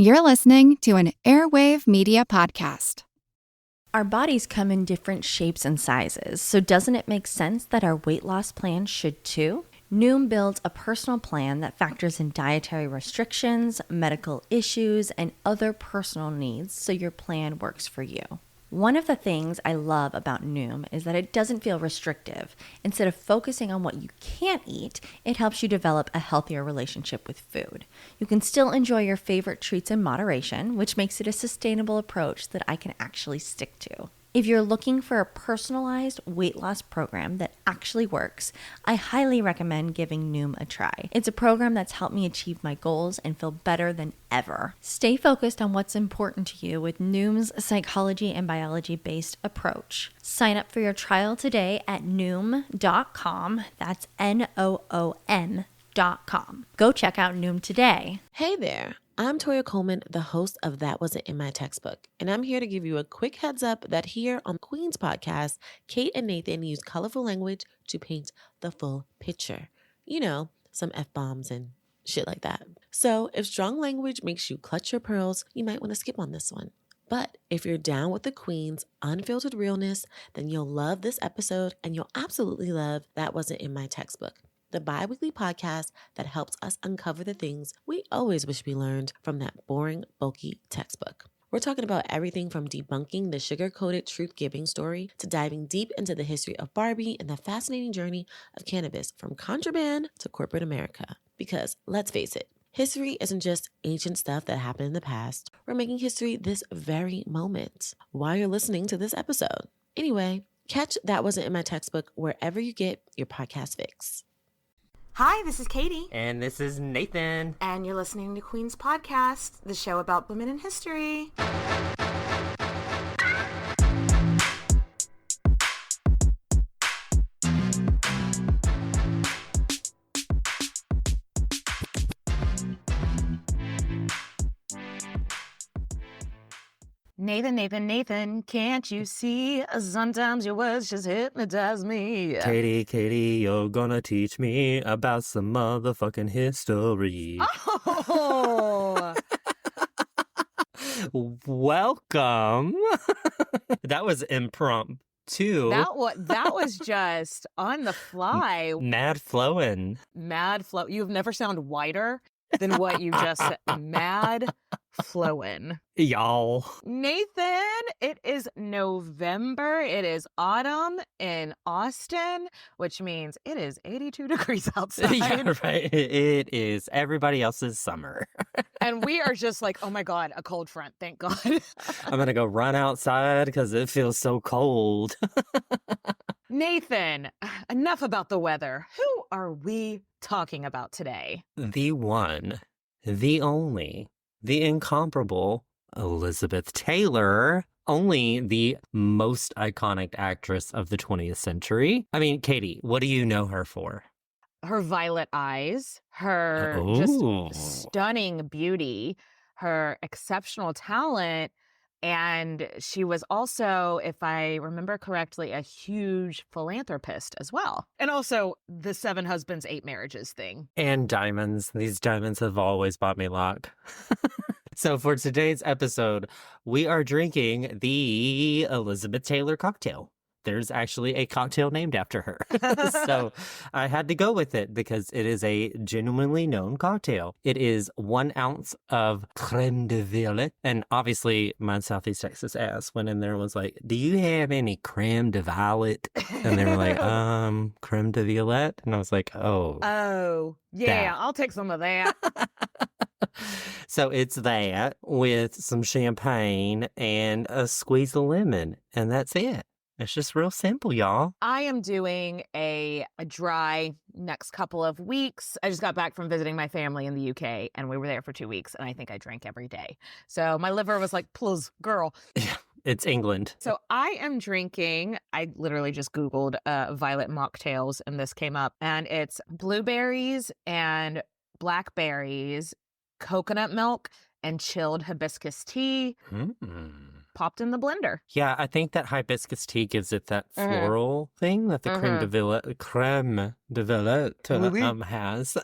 You're listening to an Airwave Media Podcast. Our bodies come in different shapes and sizes, so doesn't it make sense that our weight loss plan should too? Noom builds a personal plan that factors in dietary restrictions, medical issues, and other personal needs so your plan works for you. One of the things I love about Noom is that it doesn't feel restrictive. Instead of focusing on what you can't eat, it helps you develop a healthier relationship with food. You can still enjoy your favorite treats in moderation, which makes it a sustainable approach that I can actually stick to. If you're looking for a personalized weight loss program that actually works, I highly recommend giving Noom a try. It's a program that's helped me achieve my goals and feel better than ever. Stay focused on what's important to you with Noom's psychology and biology-based approach. Sign up for your trial today at Noom.com. That's Noom.com. Go check out Noom today. Hey there. I'm Toya Coleman, the host of That Wasn't in My Textbook, and I'm here to give you a quick heads up that here on Queen's podcast, Kate and Nathan use colorful language to paint the full picture. You know, some F-bombs and shit like that. So if strong language makes you clutch your pearls, you might want to skip on this one. But if you're down with the Queen's unfiltered realness, then you'll love this episode and you'll absolutely love That Wasn't in My Textbook, the bi-weekly podcast that helps us uncover the things we always wish we learned from that boring, bulky textbook. We're talking about everything from debunking the sugar-coated truth-giving story to diving deep into the history of Barbie and the fascinating journey of cannabis from contraband to corporate America. Because let's face it, history isn't just ancient stuff that happened in the past. We're making history this very moment while you're listening to this episode. Anyway, catch That Wasn't in My Textbook wherever you get your podcast fix. Hi, this is Katie. And this is Nathan. And you're listening to Queen's Podcast, the show about women in history. Nathan, can't you see? Sometimes your words just hypnotize me. Katie, you're gonna teach me about some motherfucking history. Oh! Welcome. That was impromptu. That was just on the fly. Mad flowing. Mad flow. You've never sounded whiter than what you just said. Mad flowing. Y'all. Nathan, it is November. It is autumn in Austin, which means it is 82 degrees outside. Yeah, right. It is everybody else's summer. And we are just like, oh my God, a cold front. Thank God. I'm going to go run outside because it feels so cold. Nathan, enough about the weather. Who are we talking about today? The one, the only, the incomparable Elizabeth Taylor, only the most iconic actress of the 20th century. I mean, Katie, what do you know her for? Her violet eyes, her just stunning beauty, her exceptional talent. And she was also, if I remember correctly, a huge philanthropist as well. And also the 7 husbands, 8 marriages thing. And diamonds. These diamonds have always bought me luck. So for today's episode, we are drinking the Elizabeth Taylor cocktail. There's actually a cocktail named after her. So I had to go with it because it is a genuinely known cocktail. It is 1 ounce of creme de violet. And obviously my Southeast Texas ass went in there and was like, do you have any creme de violet? And they were like, creme de violet? And I was like, Oh, yeah, I'll take some of that. So it's that with some champagne and a squeeze of lemon. And that's it. It's just real simple, y'all. I am doing a dry next couple of weeks. I just got back from visiting my family in the UK, and we were there for 2 weeks, and I think I drank every day. So my liver was like, please, girl. Yeah, it's England. So I am drinking, I literally just Googled violet mocktails, and this came up. And it's blueberries and blackberries, coconut milk, and chilled hibiscus tea. popped in the blender. Yeah, I think that hibiscus tea gives it that floral thing that the creme de ville has.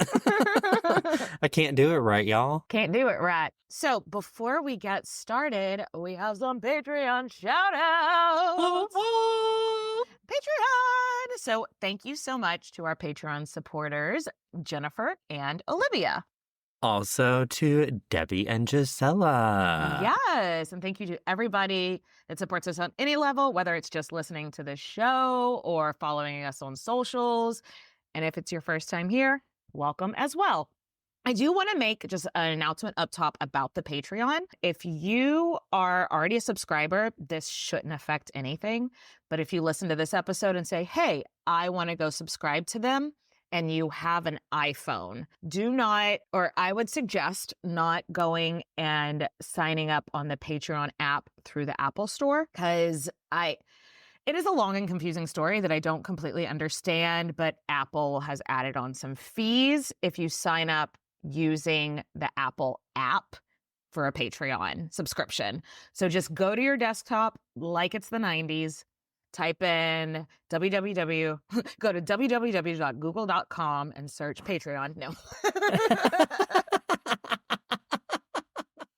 I can't do it right, y'all. Can't do it right. So before we get started, we have some Patreon shout-outs. Patreon! So thank you so much to our Patreon supporters, Jennifer and Olivia. Also to Debbie and Gisela. Yes, and thank you to everybody that supports us on any level, whether it's just listening to the show or following us on socials. And if it's your first time here, welcome as well. I do want to make just an announcement up top about the Patreon. If you are already a subscriber, this shouldn't affect anything. But if you listen to this episode and say, hey, I want to go subscribe to them, and you have an iPhone, I would suggest not going and signing up on the Patreon app through the Apple Store, because it is a long and confusing story that I don't completely understand, but Apple has added on some fees if you sign up using the Apple app for a Patreon subscription. So just go to your desktop like it's the 90s, type in go to www.google.com and search Patreon. No.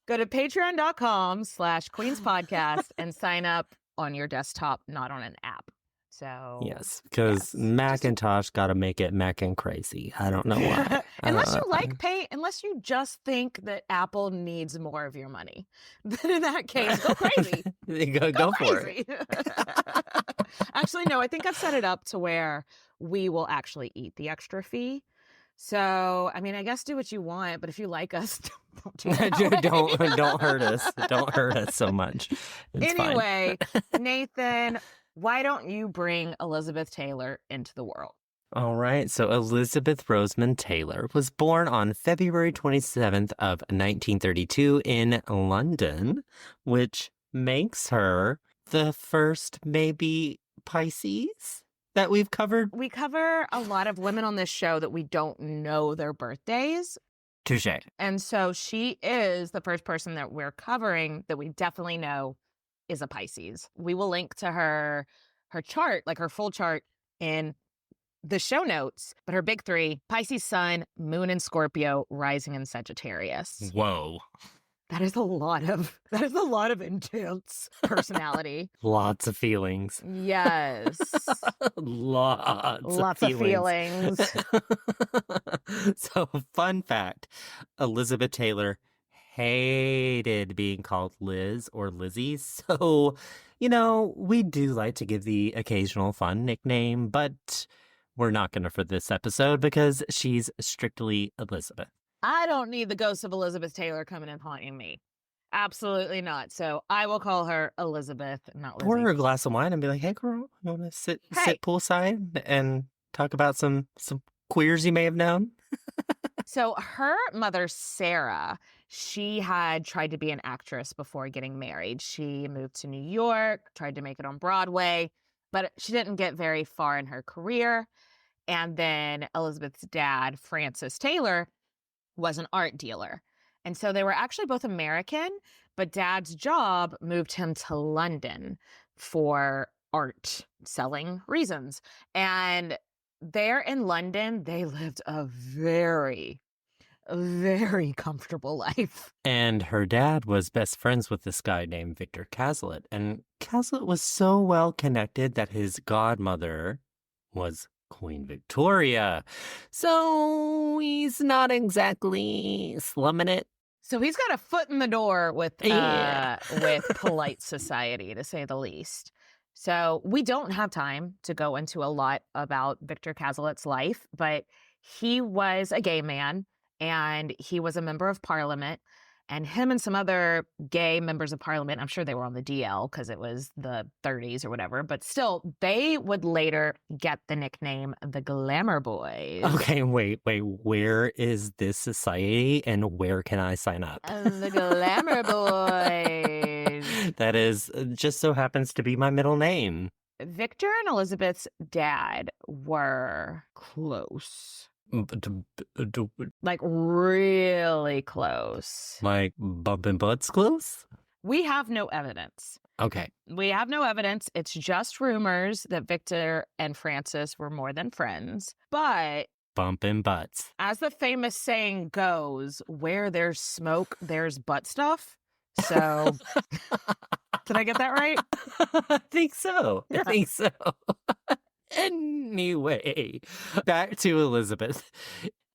Go to patreon.com/Queens Podcast and sign up on your desktop, not on an app. So yes, because Macintosh got to make it Mackin' crazy. I don't know why. Unless you just think that Apple needs more of your money, then in that case, go crazy. go for it. Actually, no, I think I've set it up to where we will actually eat the extra fee. So, I mean, I guess do what you want, but if you like us, don't do that. don't hurt us. Don't hurt us so much. It's anyway, Nathan, why don't you bring Elizabeth Taylor into the world? All right. So Elizabeth Rosamond Taylor was born on February 27th of 1932 in London, which makes her the first maybe Pisces that we've covered. We cover a lot of women on this show that we don't know their birthdays. Touche. And so she is the first person that we're covering that we definitely know is a Pisces. We will link to her chart, like her full chart, in the show notes. But her big three: Pisces sun, moon in Scorpio, rising in Sagittarius. Whoa. That is a lot of intense personality. Lots of feelings. Yes. Lots of feelings. So, fun fact, Elizabeth Taylor hated being called Liz or Lizzie. So, we do like to give the occasional fun nickname, but we're not going to for this episode because she's strictly Elizabeth. I don't need the ghost of Elizabeth Taylor coming and haunting me. Absolutely not. So I will call her Elizabeth, not Lizzie. Pour her a glass of wine and be like, hey, girl, you want to sit poolside and talk about some queers you may have known? So her mother, Sarah, she had tried to be an actress before getting married. She moved to New York, tried to make it on Broadway, but she didn't get very far in her career. And then Elizabeth's dad, Francis Taylor, was an art dealer. And so they were actually both American, but Dad's job moved him to London for art selling reasons. And there in London, they lived a very, very comfortable life. And her dad was best friends with this guy named Victor Cazalet. And Cazalet was so well connected that his godmother was Queen Victoria. So he's not exactly slumming it. So he's got a foot in the door with polite society, to say the least. So we don't have time to go into a lot about Victor Cazalet's life, but he was a gay man and he was a member of Parliament. And him and some other gay members of Parliament, I'm sure they were on the DL because it was the 30s or whatever, but still, they would later get the nickname the Glamour Boys. Okay, wait. Where is this society and where can I sign up? The Glamour Boys. That is just so happens to be my middle name. Victor and Elizabeth's dad were close. Like really close. Like bumping butts close? We have no evidence. Okay. We have no evidence. It's just rumors that Victor and Frances were more than friends. But bumping butts. As the famous saying goes, where there's smoke, there's butt stuff. So, did I get that right? I think so. Yeah. I think so. Anyway, back to Elizabeth.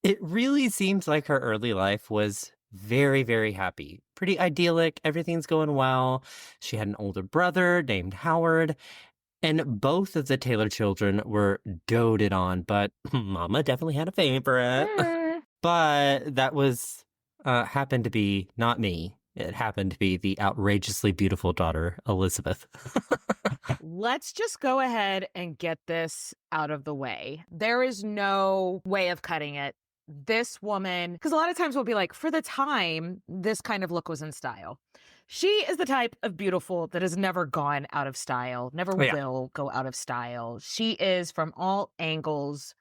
It really seems like her early life was very, very happy. Pretty idyllic. Everything's going well. She had an older brother named Howard. And both of the Taylor children were doted on, but Mama definitely had a favorite. But that was, happened to be not me. It happened to be the outrageously beautiful daughter, Elizabeth. Let's just go ahead and get this out of the way. There is no way of cutting it. This woman, because a lot of times we'll be like, for the time, this kind of look was in style. She is the type of beautiful that has never gone out of style, never will go out of style. She is, from all angles,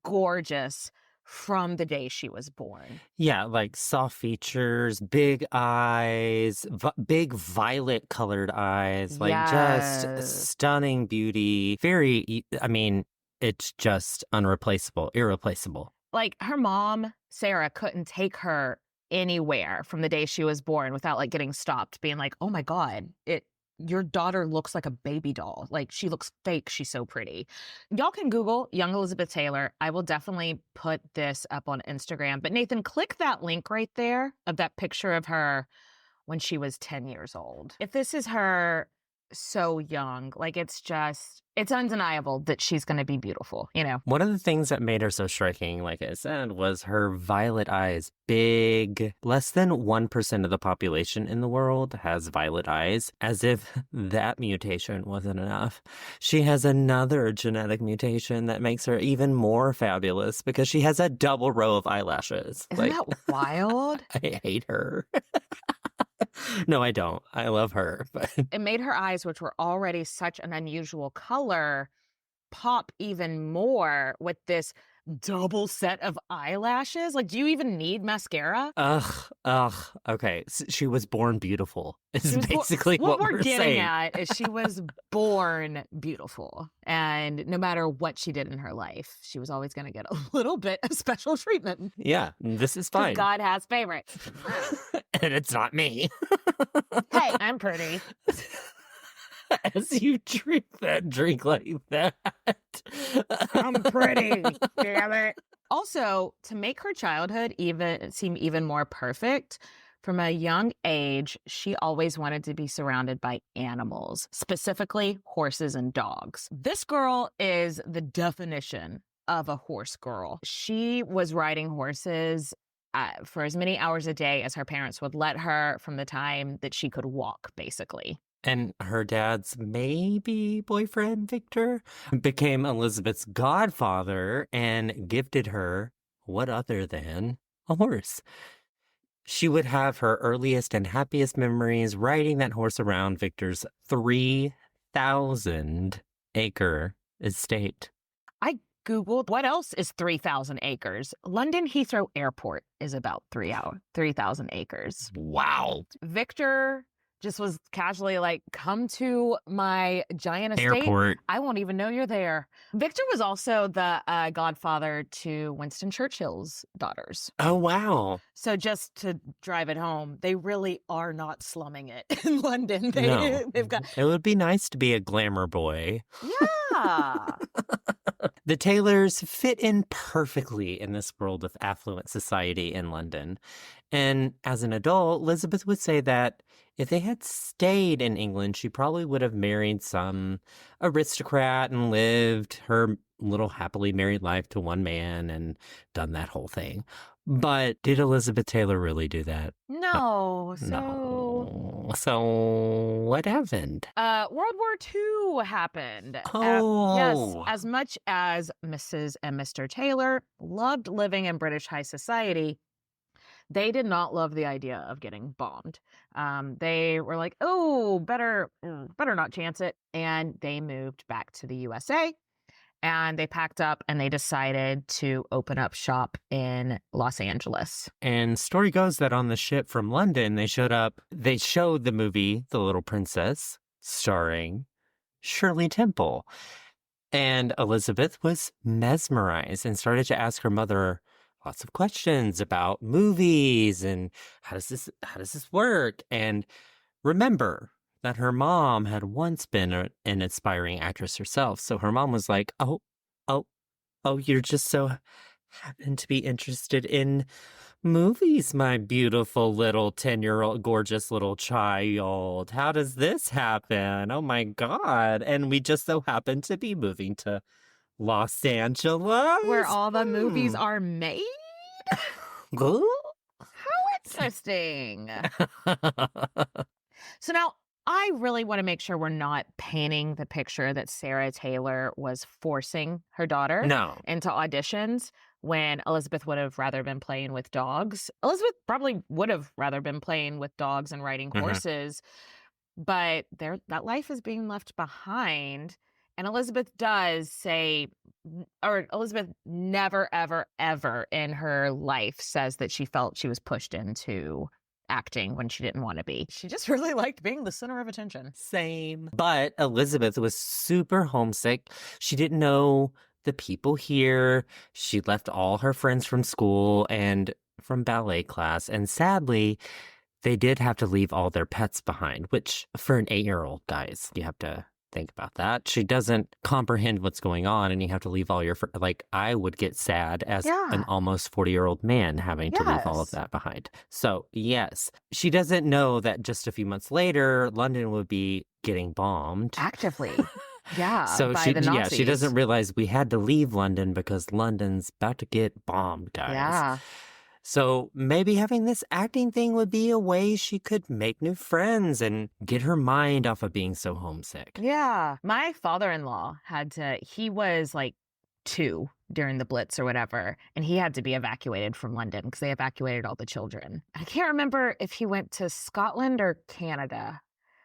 gorgeous from the day she was born. Yeah, like soft features, big eyes, big violet colored eyes, like just stunning beauty. Very, I mean, it's just unreplaceable, irreplaceable. Like her mom, Sarah, couldn't take her anywhere from the day she was born without like getting stopped, being like, oh my God, your daughter looks like a baby doll. Like she looks fake. She's so pretty. Y'all can Google young Elizabeth Taylor. I will definitely put this up on Instagram. But Nathan, click that link right there of that picture of her when she was 10 years old. If this is her so young, like it's undeniable that she's going to be beautiful, you know? One of the things that made her so striking, like I said, was her violet eyes. Big. Less than 1% of the population in the world has violet eyes, as if that mutation wasn't enough. She has another genetic mutation that makes her even more fabulous because she has a double row of eyelashes. Isn't that wild? I hate her. No, I don't. I love her. But it made her eyes, which were already such an unusual color, pop even more with this double set of eyelashes. Like, do you even need mascara? Ugh. Okay, she was born beautiful. Is basically what we're getting saying. at is she was born beautiful, and no matter what she did in her life, she was always going to get a little bit of special treatment. Yeah, this is fine. God has favorites, and it's not me. Hey, I'm pretty. As you drink that drink like that. I'm pretty, damn it. Also, to make her childhood seem even more perfect, from a young age, she always wanted to be surrounded by animals, specifically horses and dogs. This girl is the definition of a horse girl. She was riding horses for as many hours a day as her parents would let her from the time that she could walk, basically. And her dad's maybe boyfriend, Victor, became Elizabeth's godfather and gifted her what other than a horse. She would have her earliest and happiest memories riding that horse around Victor's 3,000-acre estate. I Googled what else is 3,000 acres. London Heathrow Airport is about 3,000 acres. Wow. Victor just was casually like, come to my giant estate. Airport. I won't even know you're there. Victor was also the godfather to Winston Churchill's daughters. Oh, wow. So just to drive it home, they really are not slumming it in London. They've got. It would be nice to be a glamour boy. Yeah. The Taylors fit in perfectly in this world of affluent society in London. And as an adult, Elizabeth would say that if they had stayed in England, she probably would have married some aristocrat and lived her little happily married life to one man and done that whole thing. But did Elizabeth Taylor really do that? No. So what happened? World War II happened. Oh. Yes, as much as Mrs. and Mr. Taylor loved living in British high society, they did not love the idea of getting bombed. They were like, oh, better not chance it. And they moved back to the USA. And they packed up and they decided to open up shop in Los Angeles. And story goes that on the ship from London, they showed the movie The Little Princess, starring Shirley Temple. And Elizabeth was mesmerized and started to ask her mother lots of questions about movies and how does this work? And remember that her mom had once been an aspiring actress herself. So her mom was like, oh, you're just so happen to be interested in movies, my beautiful little 10-year-old gorgeous little child. How does this happen? Oh my God. And we just so happen to be moving to Los Angeles. Where all the movies are made? How interesting. So now I really want to make sure we're not painting the picture that Sarah Taylor was forcing her daughter into auditions when Elizabeth would have rather been playing with dogs. Elizabeth probably would have rather been playing with dogs and riding horses, but that life is being left behind. And Elizabeth does say, or Elizabeth never, ever, ever in her life says that she felt she was pushed into acting when she didn't want to be. She just really liked being the center of attention. Same. But Elizabeth was super homesick. She didn't know the people here. She left all her friends from school and from ballet class. And sadly, they did have to leave all their pets behind, which for an 8-year-old, guys, you have to think about that. She doesn't comprehend what's going on, and you have to leave all your I would get sad as an almost 40-year-old man having to leave all of that behind. So yes, she doesn't know that just a few months later, London would be getting bombed actively. So by the Nazis. she doesn't realize we had to leave London because London's about to get bombed, guys. Yeah. So maybe having this acting thing would be a way she could make new friends and get her mind off of being so homesick. Yeah. My father-in-law he was like 2 during the Blitz or whatever, and he had to be evacuated from London because they evacuated all the children. I can't remember if he went to Scotland or Canada,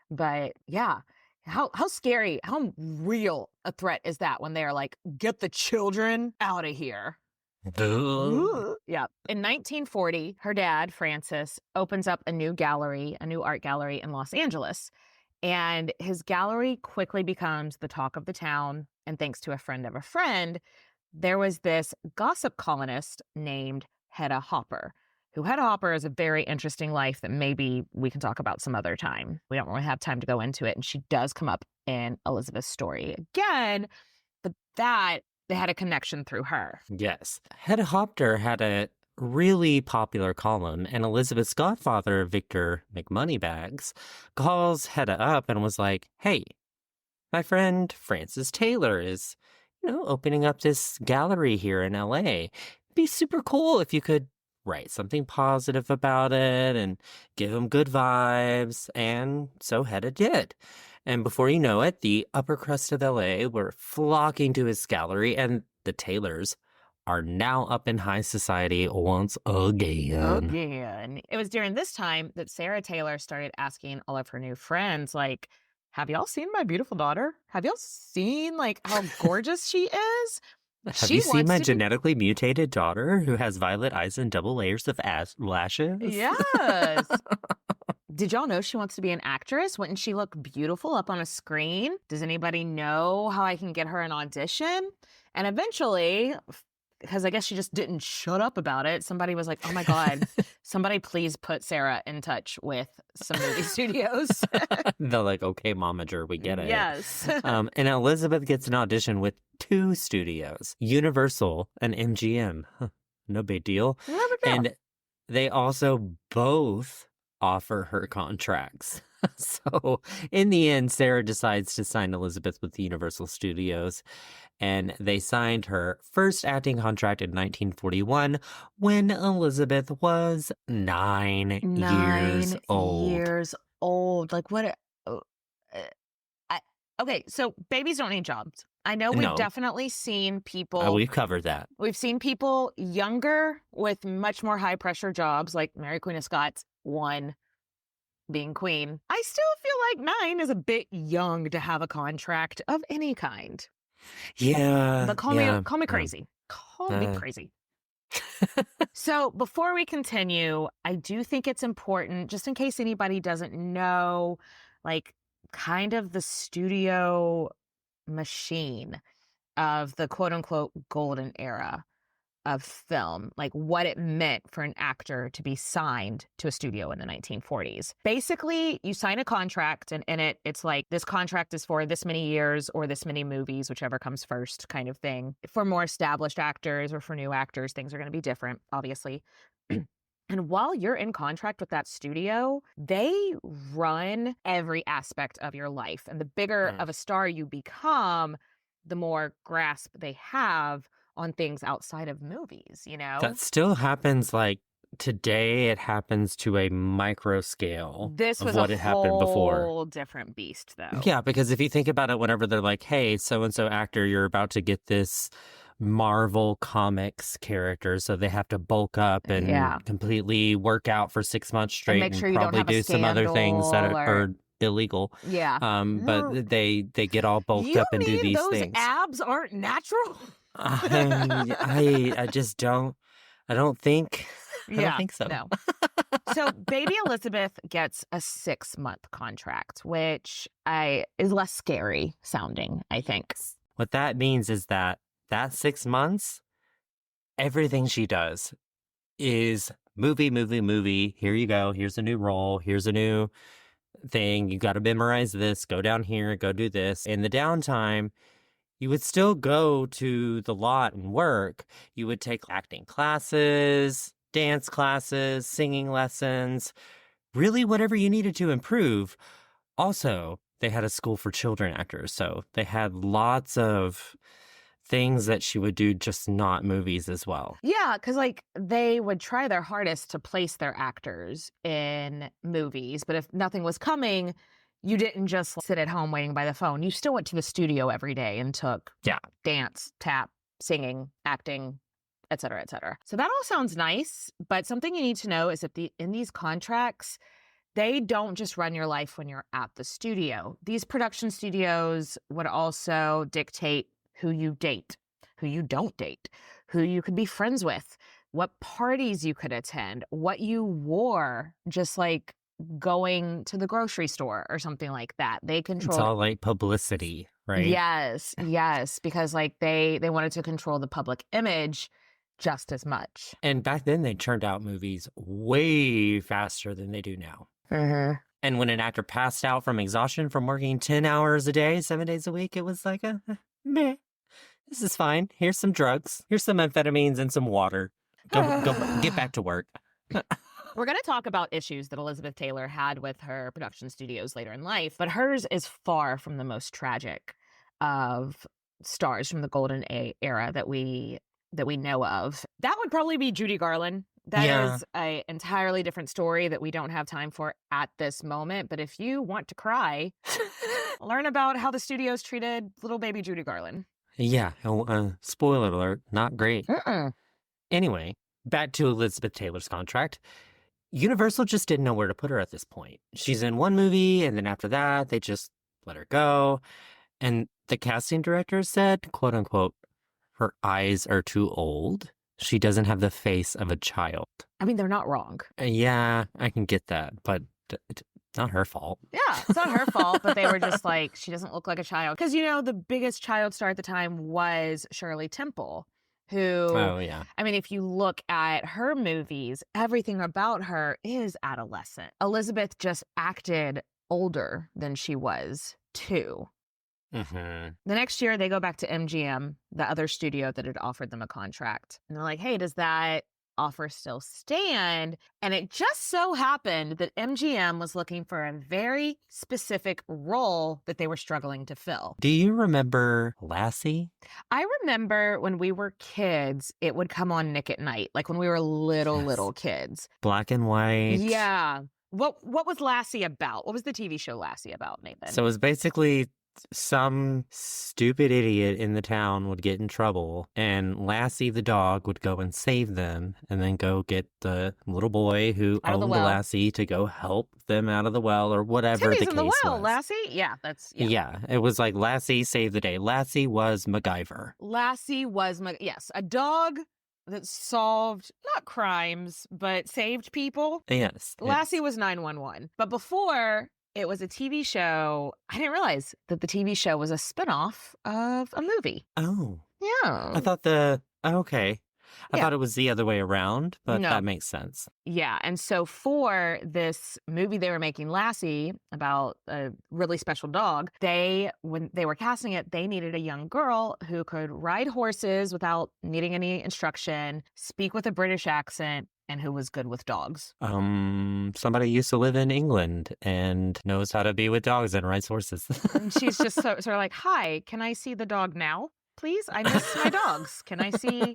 but yeah. How scary, how real a threat is that when they're like, get the children out of here? Yeah. In 1940, her dad, Francis, opens up a new art gallery in Los Angeles. And his gallery quickly becomes the talk of the town. And thanks to a friend of a friend, there was this gossip columnist named Hedda Hopper, who Hedda Hopper is a very interesting life that maybe we can talk about some other time. We don't really have time to go into it. And she does come up in Elizabeth's story again, but that they had a connection through her. Yes. Hedda Hopper had a really popular column, and Elizabeth's godfather, Victor McMoneybags, calls Hedda up and was like, hey, my friend Frances Taylor is, opening up this gallery here in LA. It'd be super cool if you could write something positive about it and give him good vibes. And so Hedda did. And before you know it, the upper crust of LA were flocking to his gallery, and the Taylors are now up in high society once again. It was during this time that Sarah Taylor started asking all of her new friends, like, have y'all seen my beautiful daughter? Have y'all seen, how gorgeous she is? Have you seen my genetically mutated daughter who has violet eyes and double layers of lashes? Yes. Did y'all know she wants to be an actress? Wouldn't she look beautiful up on a screen? Does anybody know how I can get her an audition? And eventually, because I guess she just didn't shut up about it, somebody was like, oh my God, somebody please put Sarah in touch with some movie studios. They're like, okay, momager, we get it. Yes. And Elizabeth gets an audition with 2 studios, Universal and MGM. No big deal. No big deal. And they also both offer her contracts. So in the end, Sarah decides to sign Elizabeth with the Universal Studios, and they signed her first acting contract in 1941 when Elizabeth was 9 years old. 9 years old. Like what? Okay, so babies don't need jobs. I know we've definitely seen people. We've covered that. We've seen people younger with much more high pressure jobs, like Mary Queen of Scots, 1. Being queen. I still feel like 9 is a bit young to have a contract of any kind. Yeah. But call me crazy. Call me crazy. So before we continue, I do think it's important, just in case anybody doesn't know, like kind of the studio machine of the quote unquote golden era of film, like what it meant for an actor to be signed to a studio in the 1940s. Basically, you sign a contract, and in it's like, this contract is for this many years or this many movies, whichever comes first kind of thing. For more established actors or for new actors, things are going to be different, obviously. And while you're in contract with that studio, they run every aspect of your life. And the bigger of a star you become, the more grasp they have on things outside of movies, you know? That still happens, like, today. It happens to a micro scale. This was of what a had happened before. whole different beast, though. Yeah, because if you think about it, whenever they're like, hey, so-and-so actor, you're about to get this Marvel Comics character, so they have to bulk up and completely work out for 6 months straight make sure you don't probably have a do some other things that scandal are illegal. Yeah. But they get all bulked up and do these those things. abs aren't natural? I just don't. I don't think so. No. So Baby Elizabeth gets a 6-month contract, which is less scary sounding, I think. What that means is that 6 months, everything she does is movie. Here you go. Here's a new role. Here's a new thing. You got to memorize this. Go down here. Go do this. In the downtime, you would still go to the lot and work. You would take acting classes, dance classes, singing lessons, really whatever you needed to improve. Also, they had a school for children actors, so they had lots of things that she would do, just not movies as well. Yeah, because like they would try their hardest to place their actors in movies, but if nothing was coming, you didn't just sit at home waiting by the phone. You still went to the studio every day and took dance, tap, singing, acting, et cetera, et cetera. So that all sounds nice, but something you need to know is that in these contracts, they don't just run your life when you're at the studio. These production studios would also dictate who you date, who you don't date, who you could be friends with, what parties you could attend, what you wore, just like going to the grocery store or something like that. They control. It's all like publicity, right? Yes, because like they wanted to control the public image just as much. And back then they churned out movies way faster than they do now. Mm-hmm. And when an actor passed out from exhaustion from working 10 hours a day, 7 days a week, it was like meh. This is fine. Here's some drugs. Here's some amphetamines and some water. Go get back to work. We're going to talk about issues that Elizabeth Taylor had with her production studios later in life, but hers is far from the most tragic of stars from the golden era that we know of. That would probably be Judy Garland. That is an entirely different story that we don't have time for at this moment. But if you want to cry, learn about how the studios treated little baby Judy Garland. Yeah. Spoiler alert. Not great. Mm-mm. Anyway, back to Elizabeth Taylor's contract. Universal just didn't know where to put her at this point. She's in one movie, and then after that, they just let her go. And the casting director said, quote unquote, her eyes are too old. She doesn't have the face of a child. I mean, they're not wrong. Yeah, I can get that, but not her fault. Yeah, it's not her fault, but they were just like, she doesn't look like a child. Because, the biggest child star at the time was Shirley Temple, who, oh, yeah. I mean, if you look at her movies, everything about her is adolescent. Elizabeth just acted older than she was, too. Mm-hmm. The next year, they go back to MGM, the other studio that had offered them a contract. And they're like, hey, does that offer still stand? And it just so happened that MGM was looking for a very specific role that they were struggling to fill. Do you remember Lassie? I remember when we were kids, it would come on Nick at Night, like when we were little kids. Black and white. Yeah. What was Lassie about? What was the TV show Lassie about, Nathan? So it was basically some stupid idiot in the town would get in trouble, and Lassie the dog would go and save them, and then go get the little boy who Out of the owned well. Lassie to go help them out of the well or whatever Timmy's the in the case well, was. Lassie. Yeah, Yeah, it was like Lassie saved the day. Lassie was MacGyver. Lassie was yes, a dog that solved not crimes but saved people. Yes. Lassie was 911. But before it was a TV show, I didn't realize that the TV show was a spinoff of a movie. Oh. Yeah. I thought okay. I thought it was the other way around, but No. that makes sense. Yeah. And so for this movie they were making, Lassie, about a really special dog, when they were casting it, they needed a young girl who could ride horses without needing any instruction, speak with a British accent, and who was good with dogs. Somebody used to live in England and knows how to be with dogs and rides horses. And she's just sort of like, hi, can I see the dog now? Please, I miss my dogs. Can I see?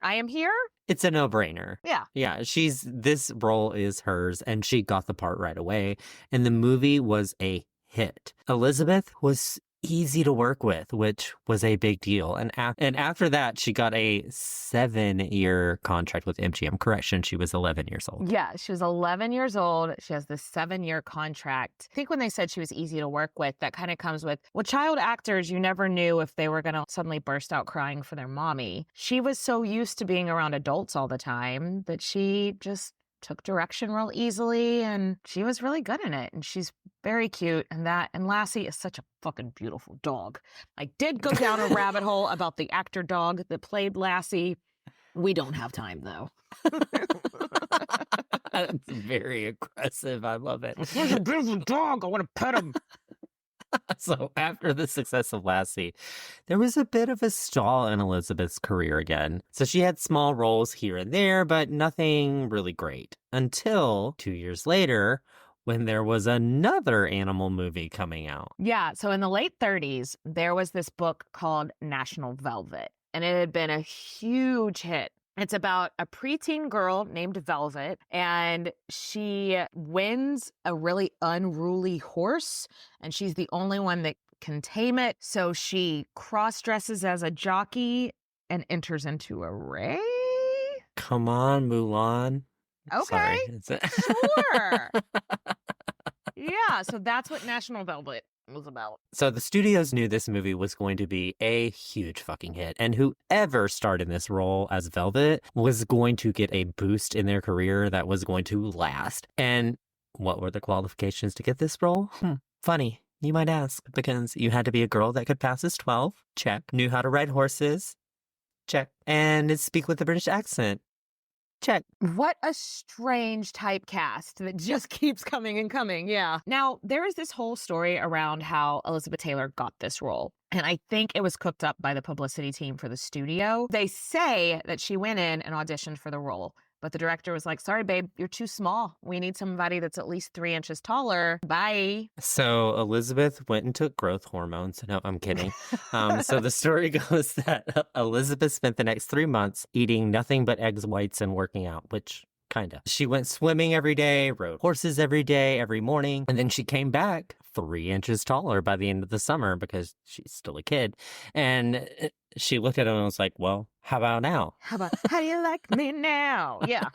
I am here. It's a no-brainer. Yeah. Yeah, this role is hers, and she got the part right away. And the movie was a hit. Elizabeth was easy to work with, which was a big deal. And after that, she got a 7-year contract with MGM. Correction, she was 11 years old. Yeah, she was 11 years old. She has this 7-year contract. I think when they said she was easy to work with, that kind of comes with, well, child actors, you never knew if they were going to suddenly burst out crying for their mommy. She was so used to being around adults all the time that she just took direction real easily, and she was really good in it, and she's very cute. And Lassie is such a fucking beautiful dog. I did go down a rabbit hole about the actor dog that played Lassie. We don't have time though. It's very aggressive. I love it. He's a beautiful dog. I want to pet him. So after the success of Lassie, there was a bit of a stall in Elizabeth's career again. So she had small roles here and there, but nothing really great. Until 2 years later, when there was another animal movie coming out. Yeah, so in the late 30s, there was this book called National Velvet, and it had been a huge hit. It's about a preteen girl named Velvet, and she wins a really unruly horse, and she's the only one that can tame it. So she cross-dresses as a jockey and enters into a race. Come on, Mulan. Okay, Sorry. sure. Yeah, so that's what National Velvet was about. So the studios knew this movie was going to be a huge fucking hit, and whoever starred in this role as Velvet was going to get a boost in their career that was going to last. And what were the qualifications to get this role? Funny, you might ask, because you had to be a girl that could pass as 12, check, knew how to ride horses, check, and speak with a British accent. Check. What a strange typecast that just keeps coming and coming. Yeah. Now, there is this whole story around how Elizabeth Taylor got this role. And I think it was cooked up by the publicity team for the studio. They say that she went in and auditioned for the role. But the director was like, sorry, babe, you're too small. We need somebody that's at least 3 inches taller. Bye. So Elizabeth went and took growth hormones. No, I'm kidding. So the story goes that Elizabeth spent the next 3 months eating nothing but eggs whites and working out, which kind of. She went swimming every day, rode horses every day, every morning. And then she came back 3 inches taller by the end of the summer because she's still a kid. And she looked at him and was like, well, how about now? How do you like me now? Yeah.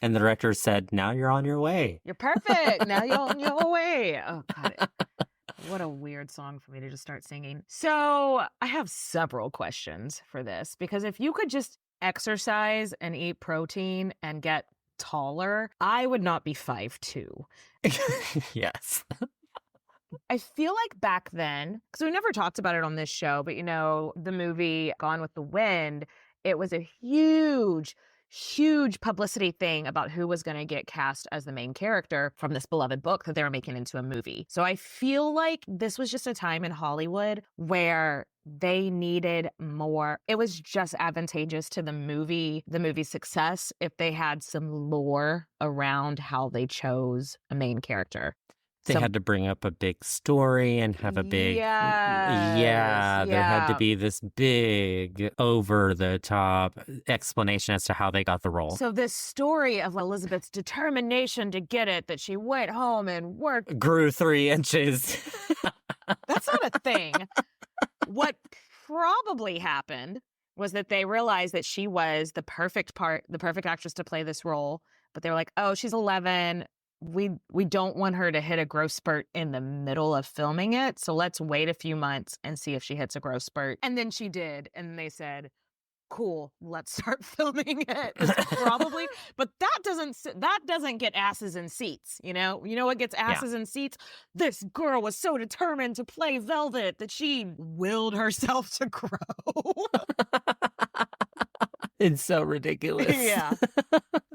And the director said, now you're on your way. You're perfect. Now you're on your way. Oh, God. What a weird song for me to just start singing. So I have several questions for this, because if you could just exercise and eat protein and get taller, I would not be 5'2". Yes. I feel like back then, because we never talked about it on this show, but the movie Gone with the Wind, it was a huge publicity thing about who was going to get cast as the main character from this beloved book that they were making into a movie. So I feel like this was just a time in Hollywood where they needed more. It was just advantageous to the movie's success if they had some lore around how they chose a main character. They had to bring up a big story and have a big, there had to be this big, over-the-top explanation as to how they got the role. So this story of Elizabeth's determination to get it, that she went home and worked. Grew 3 inches. That's not a thing. What probably happened was that they realized that she was the perfect actress to play this role. But they were like, oh, she's 11. We don't want her to hit a growth spurt in the middle of filming it. So let's wait a few months and see if she hits a growth spurt. And then she did. And they said, cool, let's start filming it. Probably. But that doesn't get asses in seats. You know what gets asses in seats? This girl was so determined to play Velvet that she willed herself to grow. It's so ridiculous. Yeah.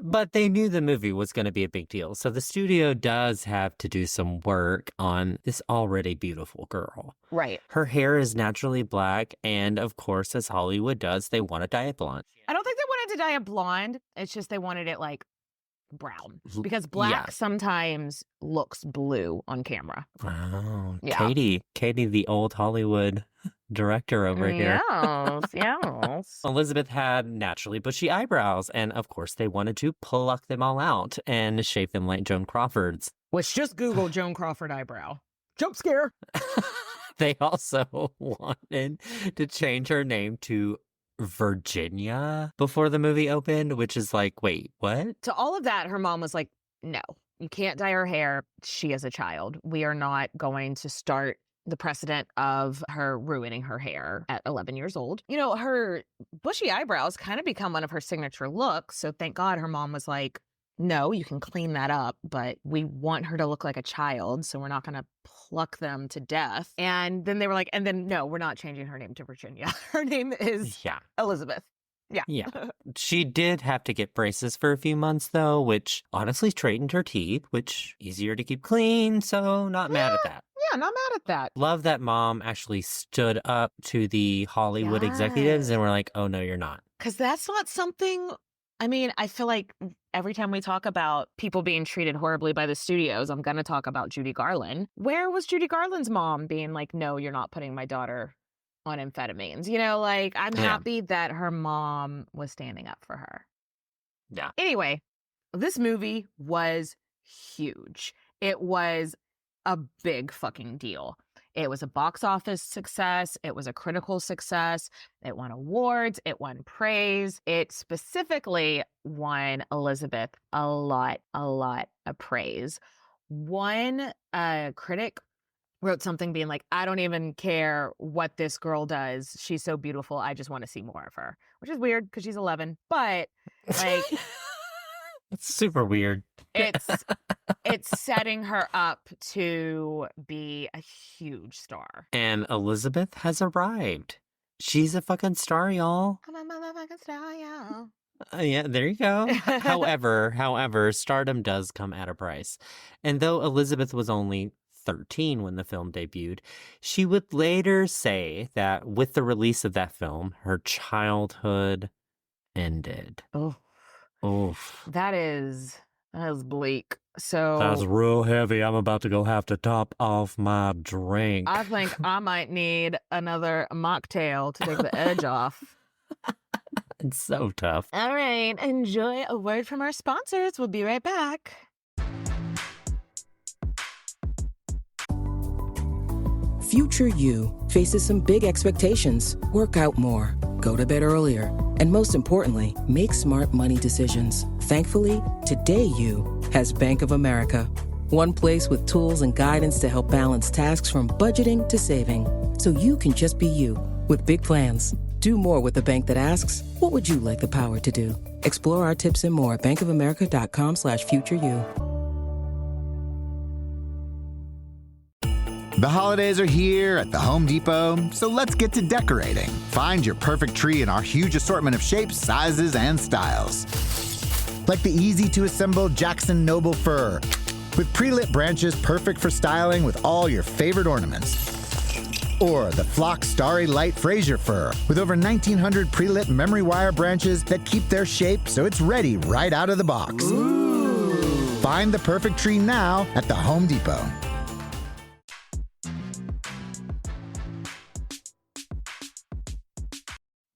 But they knew the movie was going to be a big deal. So the studio does have to do some work on this already beautiful girl. Right. Her hair is naturally black. And of course, as Hollywood does, they want to dye it blonde. I don't think they wanted to dye it blonde. It's just they wanted it like brown. Because black sometimes looks blue on camera. Oh, Yeah. Katie, the old Hollywood director over here. Yes. Elizabeth had naturally bushy eyebrows, and of course they wanted to pluck them all out and shape them like Joan Crawford's. Which just Google Joan Crawford eyebrow. Jump scare. They also wanted to change her name to Virginia before the movie opened, which is like, wait, what? To all of that, her mom was like, no, you can't dye her hair. She is a child. We are not going to start the precedent of her ruining her hair at 11 years old. You know, her bushy eyebrows kind of become one of her signature looks. So thank God her mom was like, no, you can clean that up, but we want her to look like a child. So we're not going to pluck them to death. And then they were like, and then no, we're not changing her name to Virginia. Her name is Elizabeth. Yeah. She did have to get braces for a few months, though, which honestly straightened her teeth, which easier to keep clean. So not mad at that. Yeah, not mad at that. Love that mom actually stood up to the Hollywood executives and were like, oh, no, you're not. Because that's not something, I mean, I feel like every time we talk about people being treated horribly by the studios, I'm going to talk about Judy Garland. Where was Judy Garland's mom being like, no, you're not putting my daughter on amphetamines? You know, like, I'm happy that her mom was standing up for her. Yeah. Anyway, this movie was huge. It was a big fucking deal. It was a box office success. It was a critical success. It won awards. It won praise. It specifically won Elizabeth a lot of praise. One critic wrote something being like, I don't even care what this girl does. She's so beautiful. I just want to see more of her, which is weird because she's 11. But like, it's super weird. It's setting her up to be a huge star. And Elizabeth has arrived. She's a fucking star, y'all. I'm a motherfucking star, y'all. Yeah, there you go. However, stardom does come at a price. And though Elizabeth was only 13 when the film debuted, she would later say that with the release of that film, her childhood ended. That is bleak. So that's real heavy. I'm about to go have to top off my drink. I think I might need another mocktail to take the edge off. It's so tough. All right. Enjoy a word from our sponsors. We'll be right back. Future you faces some big expectations. Work out more, go to bed earlier, and most importantly, make smart money decisions. Thankfully, today you has Bank of America. One place with tools and guidance to help balance tasks from budgeting to saving. So you can just be you with big plans. Do more with a bank that asks, what would you like the power to do? Explore our tips and more at bankofamerica.com/futureyou. The holidays are here at the Home Depot, so let's get to decorating. Find your perfect tree in our huge assortment of shapes, sizes, and styles. Like the easy-to-assemble Jackson Noble Fir, with pre-lit branches perfect for styling with all your favorite ornaments. Or the Flock Starry Light Fraser Fir, with over 1,900 pre-lit memory wire branches that keep their shape so it's ready right out of the box. Ooh. Find the perfect tree now at the Home Depot.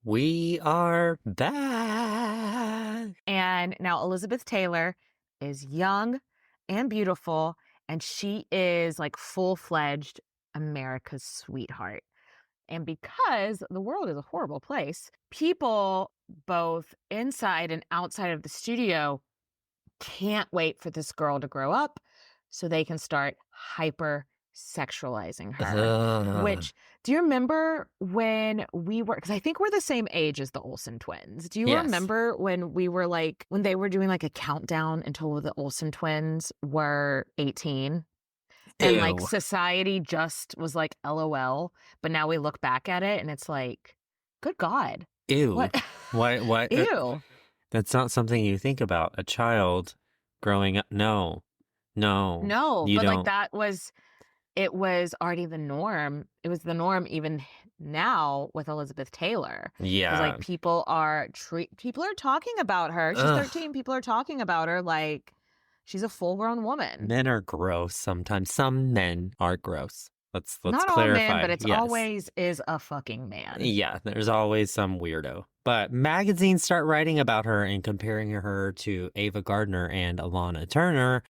We are back. And now Elizabeth Taylor is young and beautiful, and she is like full-fledged America's sweetheart. And because the world is a horrible place, people both inside and outside of the studio can't wait for this girl to grow up so they can start hyper sexualizing her. Which, do you remember when we were, because I think we're the same age as the Olsen twins. Do you Yes. remember when we were like, when they were doing like a countdown until the Olsen twins were 18? And like Ew. society just was like, LOL. But now we look back at it and it's like, good God. Ew. What? What? Ew. That's not something you think about. A child growing up. No. No, you but don't. like it was already the norm. It was the norm even now with Elizabeth Taylor. Yeah. Because like people are talking about her. She's Ugh. 13. People are talking about her like she's a full-grown woman. Men are gross sometimes. Some men are gross. Let's Not clarify. all men, but it's Yes. always is a fucking man. Yeah, there's always some weirdo. But magazines start writing about her and comparing her to Ava Gardner and Alana Turner,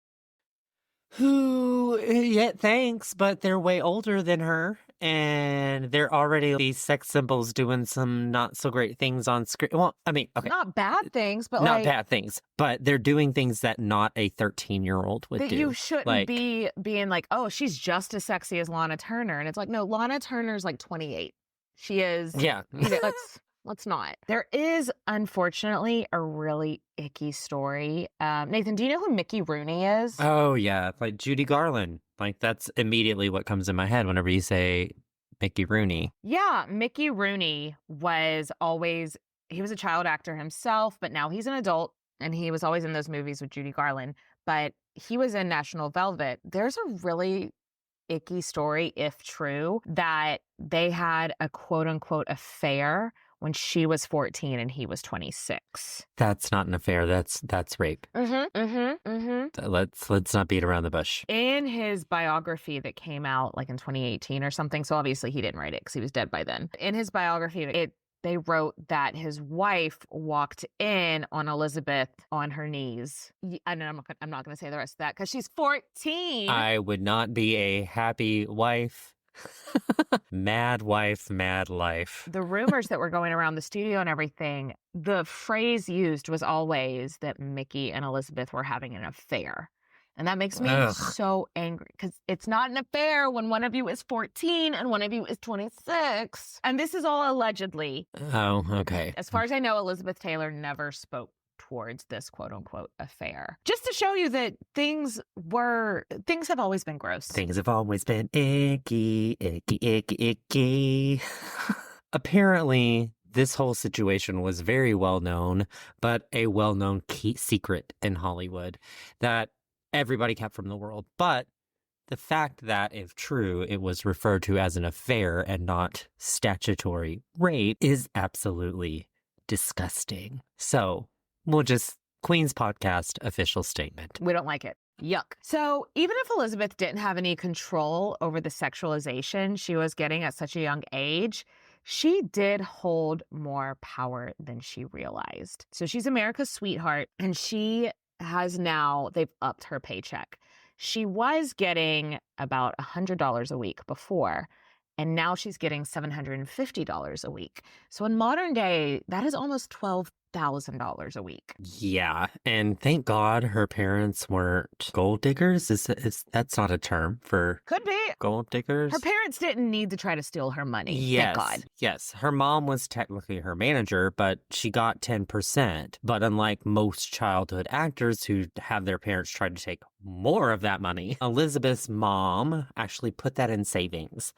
who, yeah, thanks, but they're way older than her. And they're already these sex symbols doing some not so great things on screen. Well, I mean, okay. Not bad things, but Not like bad things, but they're doing things that not a 13-year-old would that do. you shouldn't Like, be being like, oh, she's just as sexy as Lana Turner. And it's like, no, Lana Turner's like 28. She is. yeah. Let's not. There is, unfortunately, a really icky story. Nathan, do you know who Mickey Rooney is? Oh, yeah. Like Judy Garland. Like, that's immediately what comes in my head whenever you say Mickey Rooney. Yeah, Mickey Rooney he was a child actor himself, but now he's an adult, and he was always in those movies with Judy Garland. But he was in National Velvet. There's a really icky story, if true, that they had a quote-unquote affair when she was 14 and he was 26. That's not an affair. That's rape. Mm-hmm. Let's not beat around the bush. In his biography that came out like in 2018 or something, so obviously he didn't write it because he was dead by then. In his biography, they wrote that his wife walked in on Elizabeth on her knees. And I'm not going to say the rest of that because she's 14. I would not be a happy wife. Mad wife, mad life. The rumors that were going around the studio and everything, the phrase used was always that Mickey and Elizabeth were having an affair. And that makes me so angry because it's not an affair when one of you is 14 and one of you is 26. And this is all allegedly. Oh, okay. As far as I know, Elizabeth Taylor never spoke towards this quote unquote affair. Just to show you that things have always been gross. Things have always been icky. Apparently, this whole situation was very well known, but a well-known secret in Hollywood that everybody kept from the world. But the fact that, if true, it was referred to as an affair and not statutory rape is absolutely disgusting. So, we'll just Queen's Podcast official statement. We don't like it. Yuck. So even if Elizabeth didn't have any control over the sexualization she was getting at such a young age, she did hold more power than she realized. So she's America's sweetheart, and they've upped her paycheck. She was getting about $100 a week before, and now she's getting $750 a week. So in modern day, that is almost $12,000 a week. Yeah, and thank God her parents weren't gold diggers. That's not a term for Could be. gold diggers? Her parents didn't need to try to steal her money. Yes, Thank God. yes. Her mom was technically her manager, but she got 10%. But unlike most childhood actors who have their parents try to take more of that money, Elizabeth's mom actually put that in savings.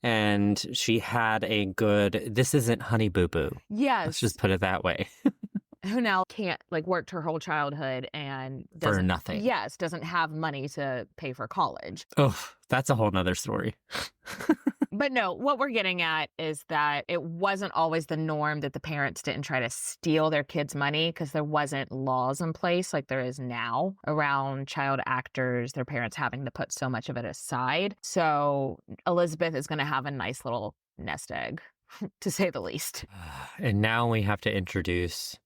And she had a good, this isn't Honey Boo Boo. Yes. Let's just put it that way. Who now can't, worked her whole childhood and For nothing. Yes, doesn't have money to pay for college. Oh, that's a whole nother story. But no, what we're getting at is that it wasn't always the norm that the parents didn't try to steal their kids' money because there wasn't laws in place like there is now around child actors, their parents having to put so much of it aside. So Elizabeth is going to have a nice little nest egg, to say the least. And now we have to introduce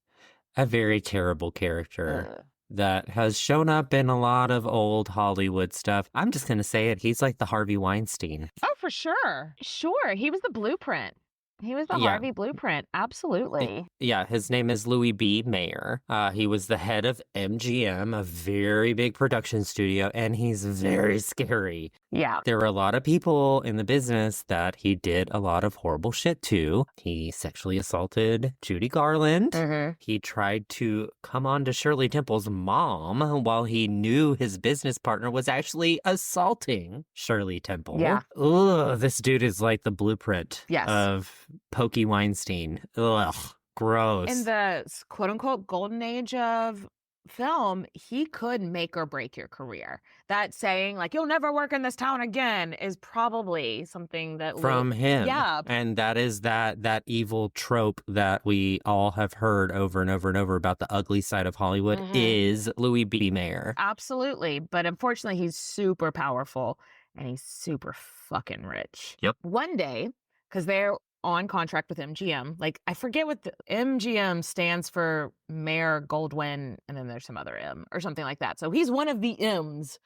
a very terrible character that has shown up in a lot of old Hollywood stuff. I'm just going to say it. He's like the Harvey Weinstein. Oh, for sure. Sure. He was the blueprint. He was the Yeah. Harvey blueprint. Absolutely. Yeah, his name is Louis B. Mayer. He was the head of MGM, a very big production studio, and he's very scary. Yeah. There were a lot of people in the business that he did a lot of horrible shit to. He sexually assaulted Judy Garland. He tried to come on to Shirley Temple's mom while he knew his business partner was actually assaulting Shirley Temple. Yeah. Ugh, this dude is like the blueprint Yes. of Pokey Weinstein. Ugh, gross. In the quote unquote golden age of film, he could make or break your career. That saying, like, you'll never work in this town again, is probably something that From him. Yeah. And that is that evil trope that we all have heard over and over and over about the ugly side of Hollywood is Louis B. Mayer. Absolutely. But unfortunately, he's super powerful and he's super fucking rich. Yep. One day, because they're on contract with MGM, like, I forget what the MGM stands for, Mayor Goldwyn, and then there's some other M or something like that. So he's one of the M's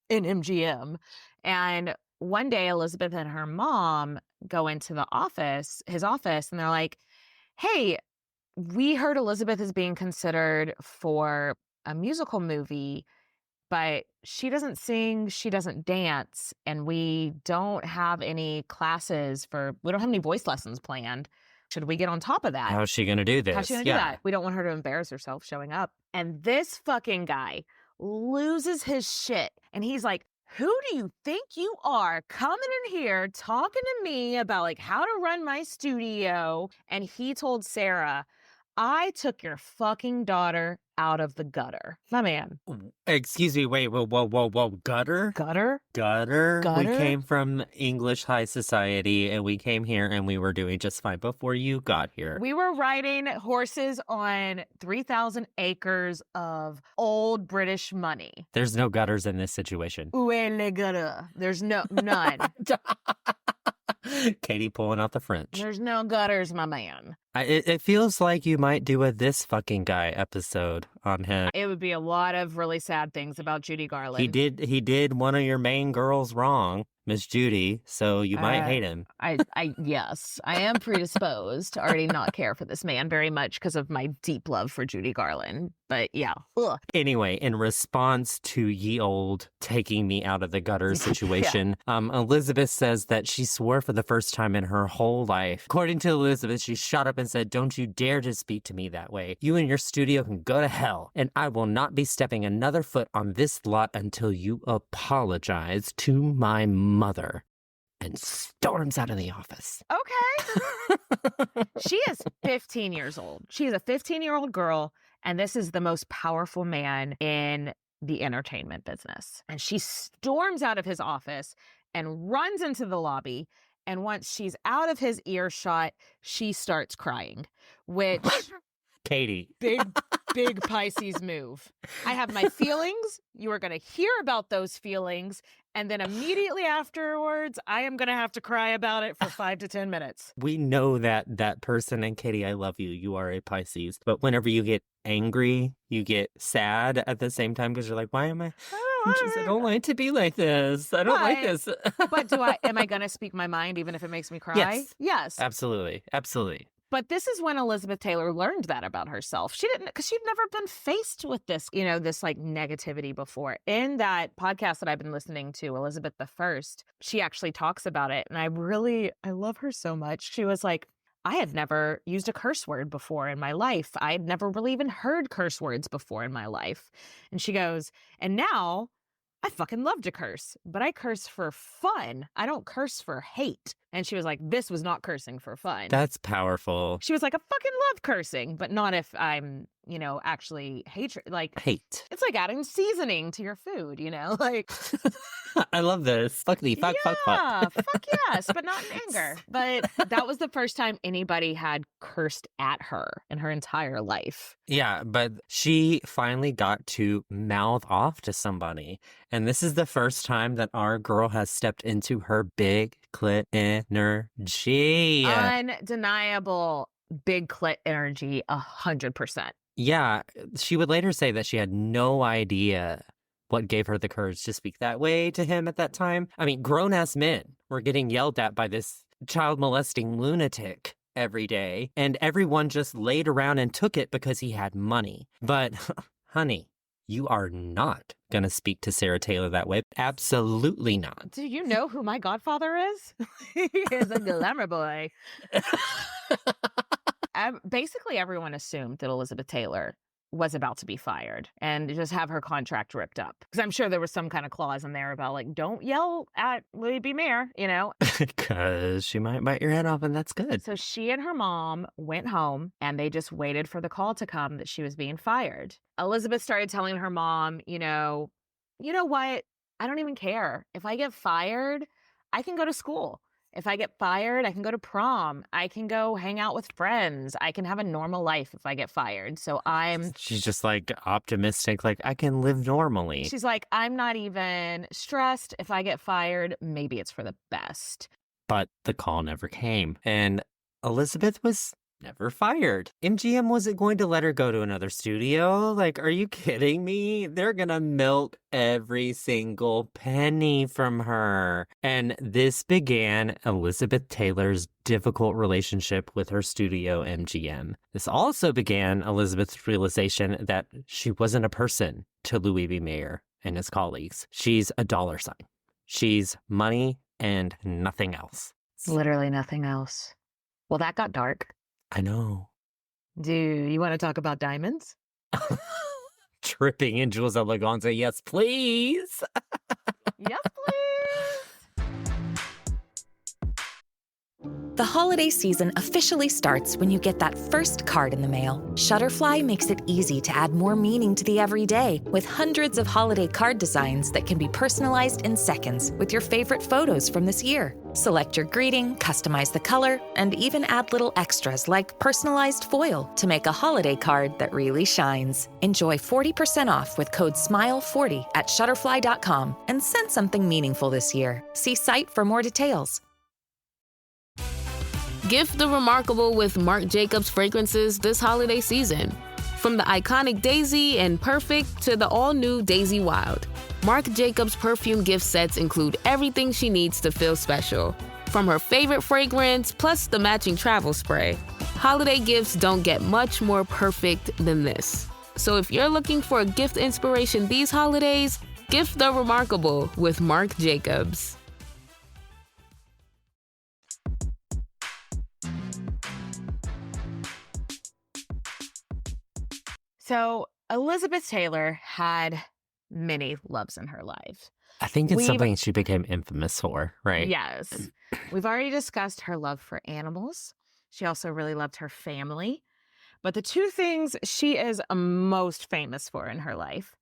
in MGM. And one day, Elizabeth and her mom go into his office, and they're like, hey, we heard Elizabeth is being considered for a musical movie, but she doesn't sing, she doesn't dance, and we don't have any we don't have any voice lessons planned. Should we get on top of that? How's she going to do this? How's she going to do that? We don't want her to embarrass herself showing up. And this fucking guy loses his shit. And he's like, who do you think you are coming in here talking to me about like how to run my studio? And he told Sarah, I took your fucking daughter out of the gutter. My man. Excuse me, wait, whoa, gutter? Gutter? Gutter? We Gutter? came from English high society, and we came here, and we were doing just fine before you got here. We were riding horses on 3,000 acres of old British money. There's no gutters in this situation. Où est le gutter? There's none. Katie pulling out the French. There's no gutters, my man. It feels like you might do a This Fucking Guy episode on him. It would be a lot of really sad things about Judy Garland. He did one of your main girls wrong, Miss Judy, so you might hate him. Yes, I am predisposed to already not care for this man very much because of my deep love for Judy Garland. But yeah. Ugh. Anyway, in response to ye old taking me out of the gutter situation, Elizabeth says that she swore for the first time in her whole life. According to Elizabeth, she shot up and said, don't you dare to speak to me that way. You and your studio can go to hell, and I will not be stepping another foot on this lot until you apologize to my mother. And storms out of the office. Okay. She is 15 years old. She is a 15-year-old girl, and this is the most powerful man in the entertainment business. And she storms out of his office and runs into the lobby. And once she's out of his earshot, she starts crying, which Katie. big Pisces move. I have my feelings. You are going to hear about those feelings. And then immediately afterwards, I am going to have to cry about it for 5 to 10 minutes. We know that person, and Katie, I love you. You are a Pisces. But whenever you get angry, you get sad at the same time because you're like, why am I? I don't like to be like this. I don't like this. But am I going to speak my mind even if it makes me cry? Yes. Yes. Absolutely. Absolutely. But this is when Elizabeth Taylor learned that about herself. She didn't, because she'd never been faced with this, this like negativity before. In that podcast that I've been listening to, Elizabeth I, she actually talks about it. And I love her so much. She was like, I had never used a curse word before in my life. I had never really even heard curse words before in my life. And she goes, and now I fucking love to curse, but I curse for fun. I don't curse for hate. And she was like, this was not cursing for fun. That's powerful. She was like, I fucking love cursing, but not if I'm, actually hatred. Like, hate. It's like adding seasoning to your food, like. I love this. Fuck. Fuck yes, but not in anger. But that was the first time anybody had cursed at her in her entire life. Yeah, but she finally got to mouth off to somebody. And this is the first time that our girl has stepped into her big clit energy. Undeniable big clit energy, 100%. Yeah, she would later say that she had no idea what gave her the courage to speak that way to him at that time. I mean, grown-ass men were getting yelled at by this child molesting lunatic every day, and everyone just laid around and took it because he had money. But, honey, you are not going to speak to Sarah Taylor that way. Absolutely not. Do you know who my godfather is? He is a glamour boy. Basically, everyone assumed that Elizabeth Taylor was about to be fired and just have her contract ripped up. Because I'm sure there was some kind of clause in there about, like, don't yell at Louis B. Mayer, you know? Because she might bite your head off, and that's good. So she and her mom went home, and they just waited for the call to come that she was being fired. Elizabeth started telling her mom, you know what? I don't even care. If I get fired, I can go to school. If I get fired, I can go to prom. I can go hang out with friends. I can have a normal life if I get fired. So She's just like optimistic, like I can live normally. She's like, I'm not even stressed. If I get fired, maybe it's for the best. But the call never came. And Elizabeth was never fired. MGM wasn't going to let her go to another studio. Like, are you kidding me? They're gonna milk every single penny from her. And this began Elizabeth Taylor's difficult relationship with her studio, MGM. This also began Elizabeth's realization that she wasn't a person to Louis B. Mayer and his colleagues. She's a dollar sign. She's money and nothing else. Literally nothing else. Well, that got dark. I know. Do you want to talk about diamonds? Tripping in Jules Elegance, yes, please. Yes, please. The holiday season officially starts when you get that first card in the mail. Shutterfly makes it easy to add more meaning to the everyday with hundreds of holiday card designs that can be personalized in seconds with your favorite photos from this year. Select your greeting, customize the color, and even add little extras like personalized foil to make a holiday card that really shines. Enjoy 40% off with code SMILE40 at Shutterfly.com and send something meaningful this year. See site for more details. Gift the remarkable with Marc Jacobs fragrances this holiday season. From the iconic Daisy and Perfect to the all-new Daisy Wild, Marc Jacobs perfume gift sets include everything she needs to feel special. From her favorite fragrance, plus the matching travel spray. Holiday gifts don't get much more perfect than this. So if you're looking for a gift inspiration these holidays, gift the remarkable with Marc Jacobs. So Elizabeth Taylor had many loves in her life. I think it's something she became infamous for, right? Yes. We've already discussed her love for animals. She also really loved her family. But the two things she is most famous for in her life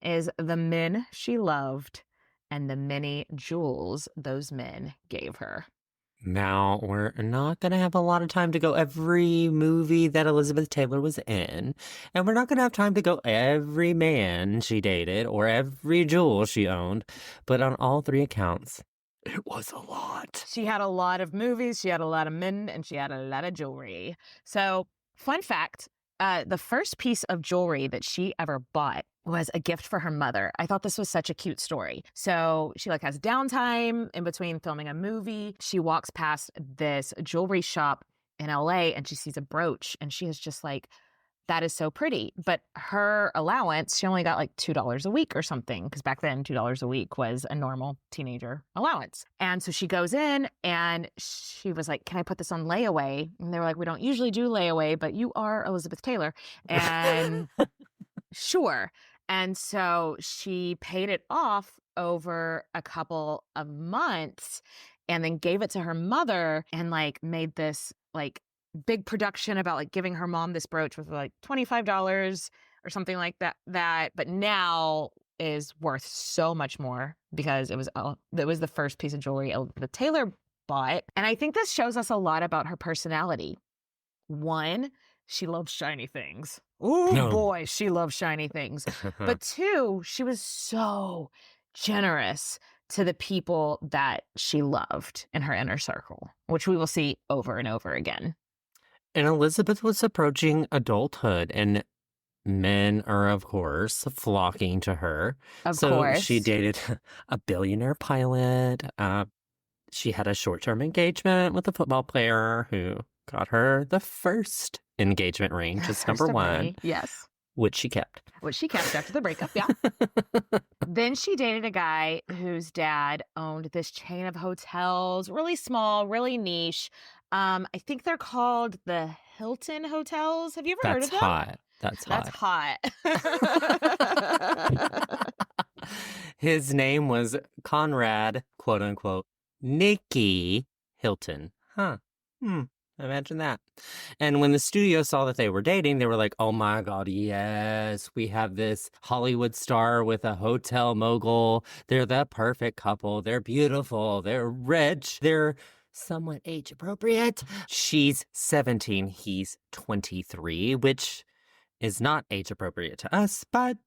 is the men she loved and the many jewels those men gave her. Now, we're not going to have a lot of time to go every movie that Elizabeth Taylor was in, and we're not going to have time to go every man she dated or every jewel she owned, but on all three accounts, it was a lot. She had a lot of movies, she had a lot of men, and she had a lot of jewelry. So, fun fact, the first piece of jewelry that she ever bought was a gift for her mother. I thought this was such a cute story. So she has downtime in between filming a movie. She walks past this jewelry shop in LA and she sees a brooch and she is just like, that is so pretty. But her allowance, she only got like $2 a week or something, because back then $2 a week was a normal teenager allowance. And so she goes in and she was like, can I put this on layaway? And they were like, we don't usually do layaway, but you are Elizabeth Taylor. And sure. And so she paid it off over a couple of months and then gave it to her mother and made this big production about giving her mom this brooch with $25 or something like that. But now is worth so much more because it was the first piece of jewelry Elizabeth Taylor bought. And I think this shows us a lot about her personality. One, she loves shiny things. Ooh, no. Boy, she loves shiny things. But two, she was so generous to the people that she loved in her inner circle, which we will see over and over again. And Elizabeth was approaching adulthood, and men are, of course, flocking to her. Of so course. she dated a billionaire pilot. She had a short-term engagement with a football player who got her the first engagement ring, just First number of one, many. Yes. which she kept. Which she kept after the breakup, yeah. Then she dated a guy whose dad owned this chain of hotels, really small, really niche. I think they're called the Hilton hotels. Have you ever heard That's of them? hot. That's hot. That's hot. His name was Conrad, quote unquote, Nicky Hilton. Huh. Imagine that. And when the studio saw that they were dating, they were like, oh my God, yes, we have this Hollywood star with a hotel mogul. They're the perfect couple. They're beautiful. They're rich. They're somewhat age appropriate. She's 17. He's 23, which is not age appropriate to us, but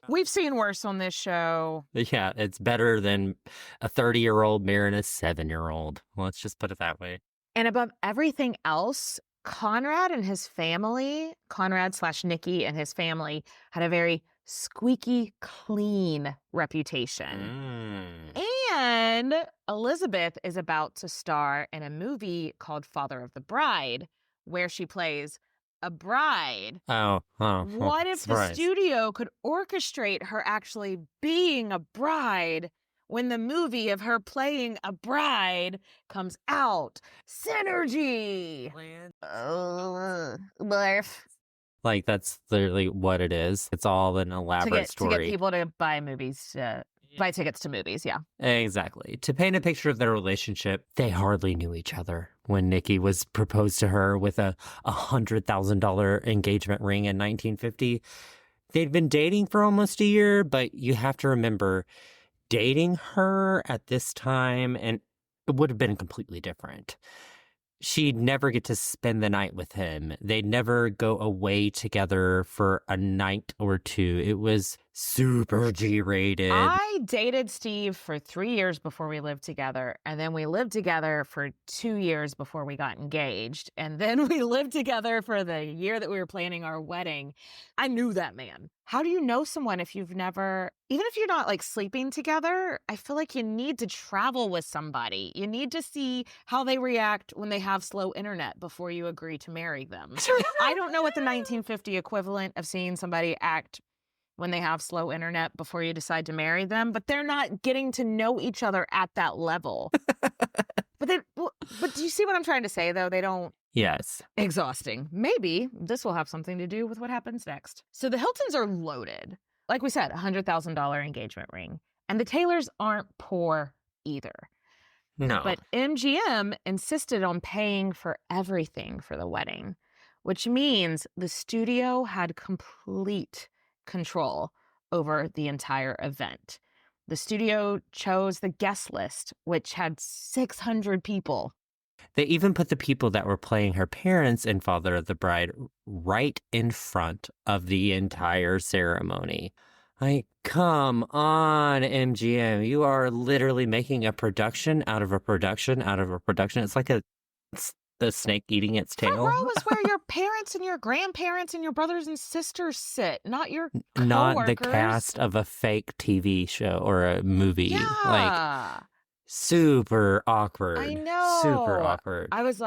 We've seen worse on this show. yeah, it's better than a 30-year-old marrying a 7-year-old. Let's just put it that way. And above everything else, Conrad and his family, Conrad/Nicky and his family, had a very squeaky clean reputation. And Elizabeth is about to star in a movie called Father of the Bride, where she plays a bride. What if the studio could orchestrate her actually being a bride when the movie of her playing a bride comes out? Synergy! Barf. Like, that's literally what it is. It's all an elaborate story. To get people to buy movies, buy tickets to movies, yeah. Exactly. To paint a picture of their relationship, they hardly knew each other when Nicky was proposed to her with a $100,000 engagement ring in 1950. They'd been dating for almost a year, but you have to remember, dating her at this time, and it would have been completely different. She'd never get to spend the night with him. They'd never go away together for a night or two. It was super G-rated. I dated Steve for 3 years before we lived together, and then we lived together for 2 years before we got engaged, and then we lived together for the year that we were planning our wedding. I knew that man. How do you know someone if you've never, even if you're not like sleeping together, I feel like you need to travel with somebody. You need to see how they react when they have slow internet before you agree to marry them. I don't know what the 1950 equivalent of seeing somebody act when they have slow internet before you decide to marry them, but they're not getting to know each other at that level. But do you see what I'm trying to say, though? They don't. Yes. Exhausting. Maybe this will have something to do with what happens next. So the Hiltons are loaded. Like we said, $100,000 engagement ring. And the Taylors aren't poor either. No. But MGM insisted on paying for everything for the wedding, which means the studio had complete control over the entire event. The studio chose the guest list, which had 600 people. They even put the people that were playing her parents in Father of the Bride right in front of the entire ceremony. Like, come on, MGM. You are literally making a production out of a production out of a production. It's like the snake eating its tail. Front row is where your parents and your grandparents and your brothers and sisters sit, not your coworkers. Not the cast of a fake TV show or a movie. Yeah. Like, super awkward. I know. Super awkward. I was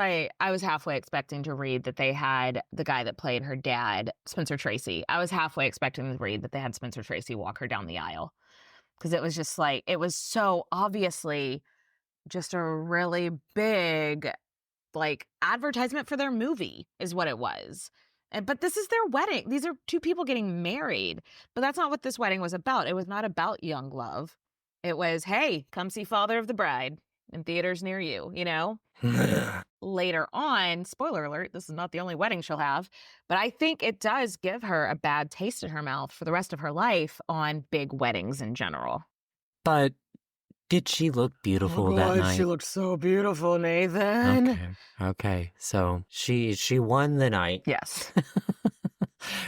halfway expecting to read that they had the guy that played her dad, Spencer Tracy. I was halfway expecting to read that they had Spencer Tracy walk her down the aisle. Because it was just like, it was so obviously just a really big, like, advertisement for their movie is what it was. But this is their wedding. These are two people getting married. But that's not what this wedding was about. It was not about young love. It was, hey, come see Father of the Bride in theaters near you, you know? Later on, spoiler alert, this is not the only wedding she'll have, but I think it does give her a bad taste in her mouth for the rest of her life on big weddings in general. But did she look beautiful that night? She looked so beautiful, Nathan. Okay. So she won the night. Yes.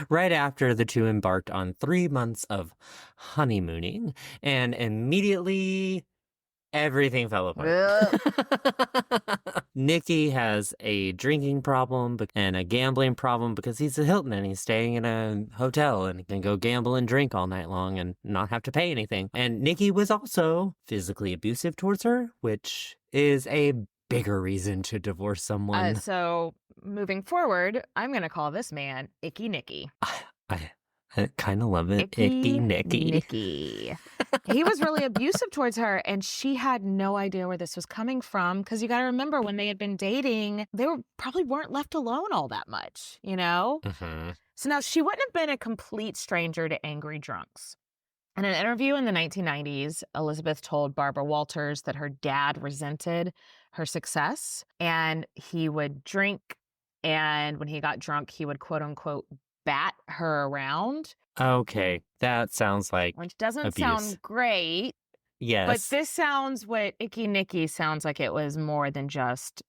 Right after the two embarked on 3 months of honeymooning, and immediately everything fell apart. Nicky has a drinking problem and a gambling problem because he's a Hilton and he's staying in a hotel and he can go gamble and drink all night long and not have to pay anything. And Nicky was also physically abusive towards her, which is a bigger reason to divorce someone. So moving forward, I'm going to call this man Icky Nicky. I kind of love it. Icky Nicky. He was really abusive towards her, and she had no idea where this was coming from, because you got to remember, when they had been dating, they probably weren't left alone all that much, you know? Mm-hmm. So now she wouldn't have been a complete stranger to angry drunks. In an interview in the 1990s, Elizabeth told Barbara Walters that her dad resented her success, and he would drink, and when he got drunk, he would quote unquote bat her around. Okay, that sounds like which doesn't abuse. Sound great. Yes. But this sounds, what Icky Nicky sounds like, it was more than just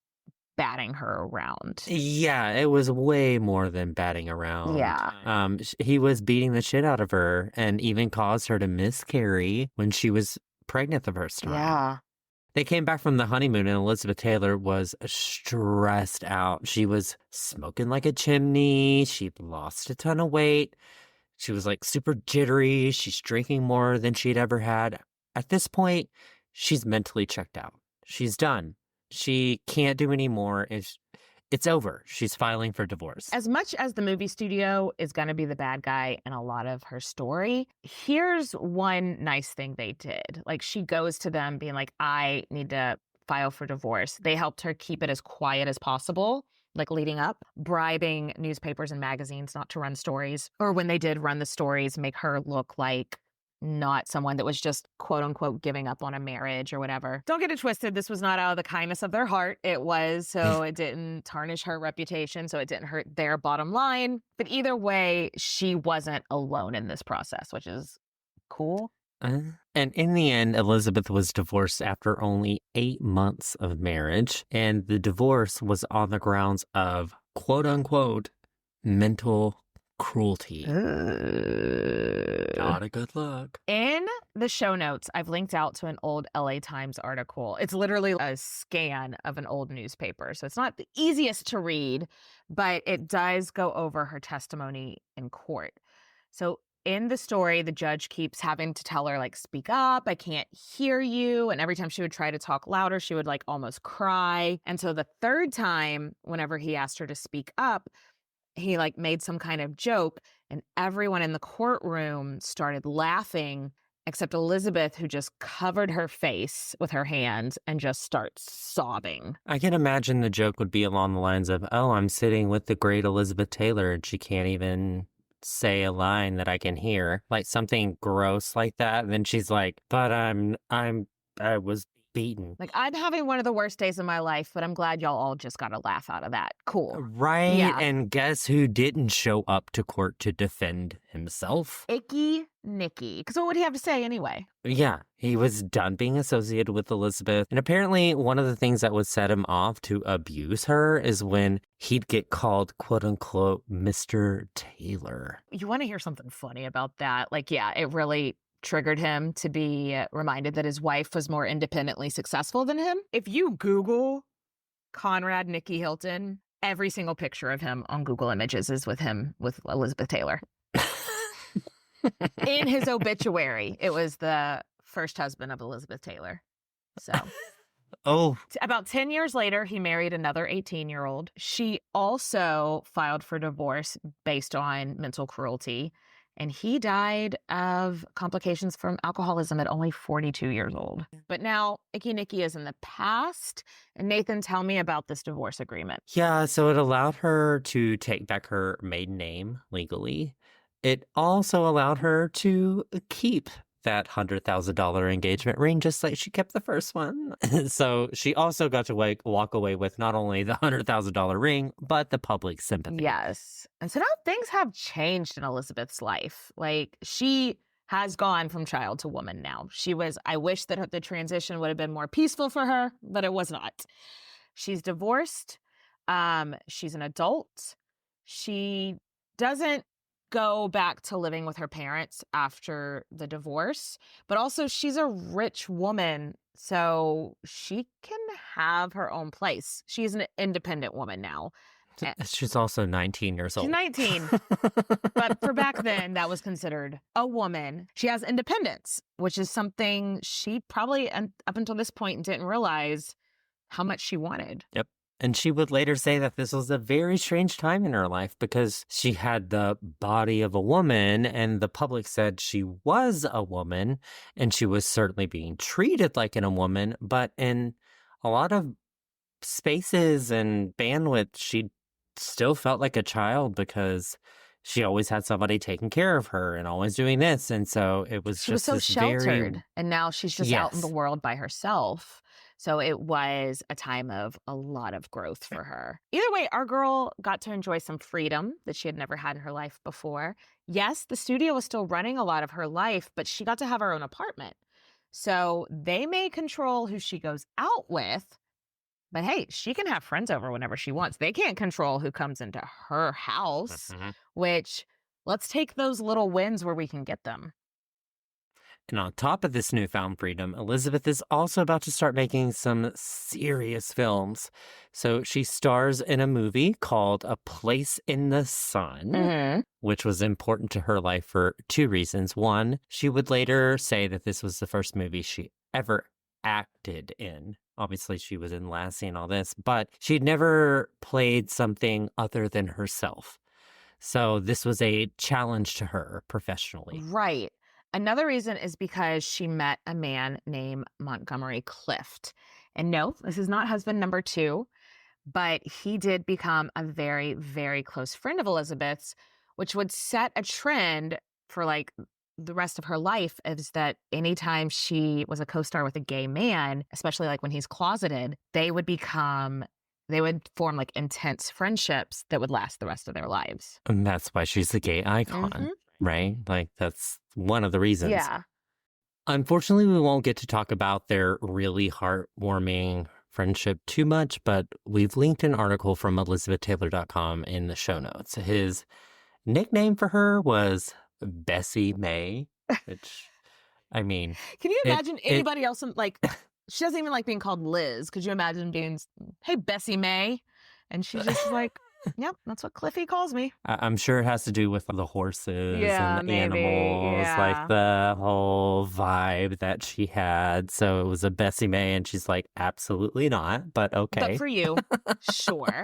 batting her around. Yeah, it was way more than batting around. Yeah. He was beating the shit out of her and even caused her to miscarry when she was pregnant the first time. Yeah. They came back from the honeymoon and Elizabeth Taylor was stressed out. She was smoking like a chimney. She lost a ton of weight. She was like super jittery. She's drinking more than she'd ever had. At this point, she's mentally checked out. She's done. She can't do any more. It's over. She's filing for divorce. As much as the movie studio is going to be the bad guy in a lot of her story, here's one nice thing they did. Like, she goes to them being like, I need to file for divorce. They helped her keep it as quiet as possible, like leading up, bribing newspapers and magazines not to run stories. Or when they did run the stories, make her look like not someone that was just quote unquote giving up on a marriage or whatever. Don't get it twisted. This was not out of the kindness of their heart. It was so it didn't tarnish her reputation, so it didn't hurt their bottom line. But either way, she wasn't alone in this process, which is cool. And in the end, Elizabeth was divorced after only 8 months of marriage. And the divorce was on the grounds of quote unquote mental cruelty. Not a good look. In the show notes, I've linked out to an old LA Times article. It's literally a scan of an old newspaper. So it's not the easiest to read, but it does go over her testimony in court. So in the story, the judge keeps having to tell her, like, speak up, I can't hear you. And every time she would try to talk louder, she would like almost cry. And so the third time, whenever he asked her to speak up, he like made some kind of joke and everyone in the courtroom started laughing except Elizabeth, who just covered her face with her hands and just starts sobbing. I can imagine the joke would be along the lines of, oh, I'm sitting with the great Elizabeth Taylor and she can't even say a line that I can hear, like something gross like that. And then she's like, but I was beaten. Like, I'm having one of the worst days of my life, but I'm glad y'all all just got a laugh out of that. Cool. Right? Yeah. And guess who didn't show up to court to defend himself? Icky Nicky. Because what would he have to say anyway? Yeah, he was done being associated with Elizabeth. And apparently one of the things that would set him off to abuse her is when he'd get called, quote unquote, Mr. Taylor. You want to hear something funny about that? Like, yeah, it really triggered him to be reminded that his wife was more independently successful than him. If you Google Conrad Nicky Hilton, every single picture of him on Google Images is with him with Elizabeth Taylor. In his obituary, it was the first husband of Elizabeth Taylor. So, about 10 years later, he married another 18-year-old. She also filed for divorce based on mental cruelty. And he died of complications from alcoholism at only 42 years old. But now Icky Nicky is in the past. And Nathan, tell me about this divorce agreement. Yeah, so it allowed her to take back her maiden name legally. It also allowed her to keep that $100,000 engagement ring, just like she kept the first one. So she also got to walk away with not only the $100,000 ring, but the public sympathy. Yes. And so now things have changed in Elizabeth's life. Like, she has gone from child to woman now. I wish that the transition would have been more peaceful for her, but it was not. She's divorced. She's an adult. She doesn't go back to living with her parents after the divorce, but also she's a rich woman So she can have her own place. She's an independent woman now. She's also 19 years old. She's 19. But for back then, that was considered a woman. She has independence, which is something she probably, up until this point, didn't realize how much she wanted. Yep. And she would later say that this was a very strange time in her life because she had the body of a woman and the public said she was a woman and she was certainly being treated like a woman. But in a lot of spaces and bandwidth, she still felt like a child because she always had somebody taking care of her and always doing this. And so it was She was just so sheltered. And now she's just out in the Yes. world by herself. So it was a time of a lot of growth for her. Either way, our girl got to enjoy some freedom that she had never had in her life before. Yes, the studio was still running a lot of her life, but she got to have her own apartment. So they may control who she goes out with, but hey, she can have friends over whenever she wants. They can't control who comes into her house, which let's take those little wins where we can get them. And on top of this newfound freedom, Elizabeth is also about to start making some serious films. So she stars in a movie called A Place in the Sun, which was important to her life for two reasons. One, she would later say that this was the first movie she ever acted in. Obviously, she was in Lassie and all this, but she'd never played something other than herself. So this was a challenge to her professionally. Right. Another reason is because she met a man named Montgomery Clift. And no, this is not husband number 2, but he did become a very, very close friend of Elizabeth's, which would set a trend for like the rest of her life, is that anytime she was a co-star with a gay man, especially like when he's closeted, they would form like intense friendships that would last the rest of their lives. And that's why she's a gay icon, right? Like that's one of the reasons. Yeah. Unfortunately, we won't get to talk about their really heartwarming friendship too much, but we've linked an article from elizabethtaylor.com in the show notes. His nickname for her was Bessie May, which, I mean... Can you imagine anybody else, like, she doesn't even like being called Liz. Could you imagine being, hey, Bessie May? And she's just like... Yep, that's what Cliffy calls me. I'm sure it has to do with the horses and the maybe. animals, like the whole vibe that she had. So it was a Bessie May, and she's like, absolutely not, but okay. But for you, sure.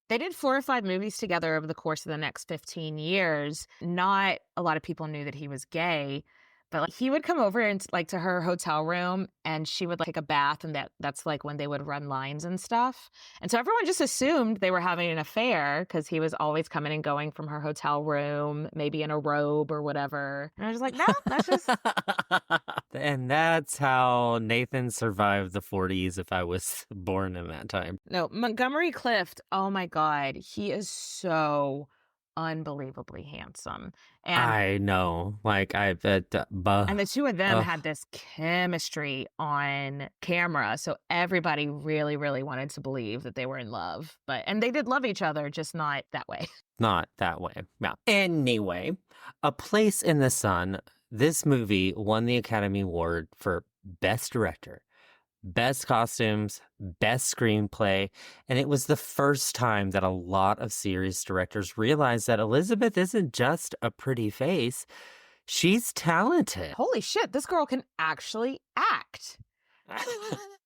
They did 4 or 5 movies together over the course of the next 15 years. Not a lot of people knew that he was gay, but like, he would come over and like to her hotel room, and she would like take a bath, and that's like when they would run lines and stuff. And so everyone just assumed they were having an affair because he was always coming and going from her hotel room, maybe in a robe or whatever. And I was like, no, that's just... And that's how Nathan survived the 40s if I was born in that time. No, Montgomery Clift, oh my God, he is so unbelievably handsome. And I know. Like, and the two of them had this chemistry on camera. So everybody really, really wanted to believe that they were in love. And they did love each other, just not that way. Not that way. Yeah. Anyway, A Place in the Sun. This movie won the Academy Award for Best Director, Best Costumes, Best Screenplay, and it was the first time that a lot of series directors realized that Elizabeth isn't just a pretty face, she's talented. Holy shit, this girl can actually act.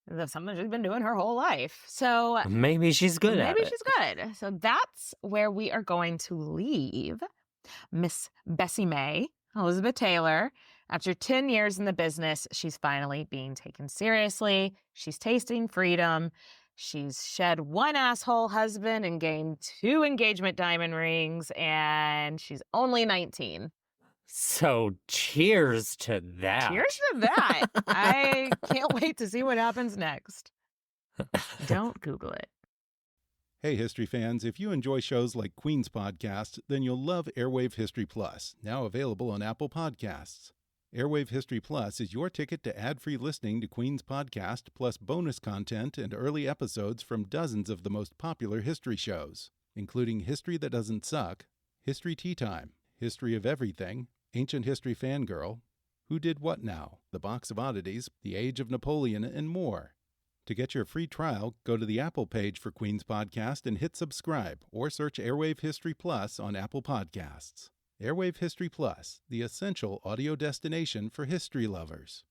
That's something she's been doing her whole life. So maybe she's good at it. Maybe she's good. So that's where we are going to leave Miss Bessie May, Elizabeth Taylor. After 10 years in the business, she's finally being taken seriously. She's tasting freedom. She's shed 1 asshole husband and gained 2 engagement diamond rings, and she's only 19. So cheers to that. Cheers to that. I can't wait to see what happens next. Don't Google it. Hey, history fans, if you enjoy shows like Queen's Podcast, then you'll love Airwave History Plus, now available on Apple Podcasts. Airwave History Plus is your ticket to ad-free listening to Queen's Podcast, plus bonus content and early episodes from dozens of the most popular history shows, including History That Doesn't Suck, History Tea Time, History of Everything, Ancient History Fangirl, Who Did What Now?, The Box of Oddities, The Age of Napoleon, and more. To get your free trial, go to the Apple page for Queen's Podcast and hit subscribe, or search Airwave History Plus on Apple Podcasts. Airwave History Plus, the essential audio destination for history lovers.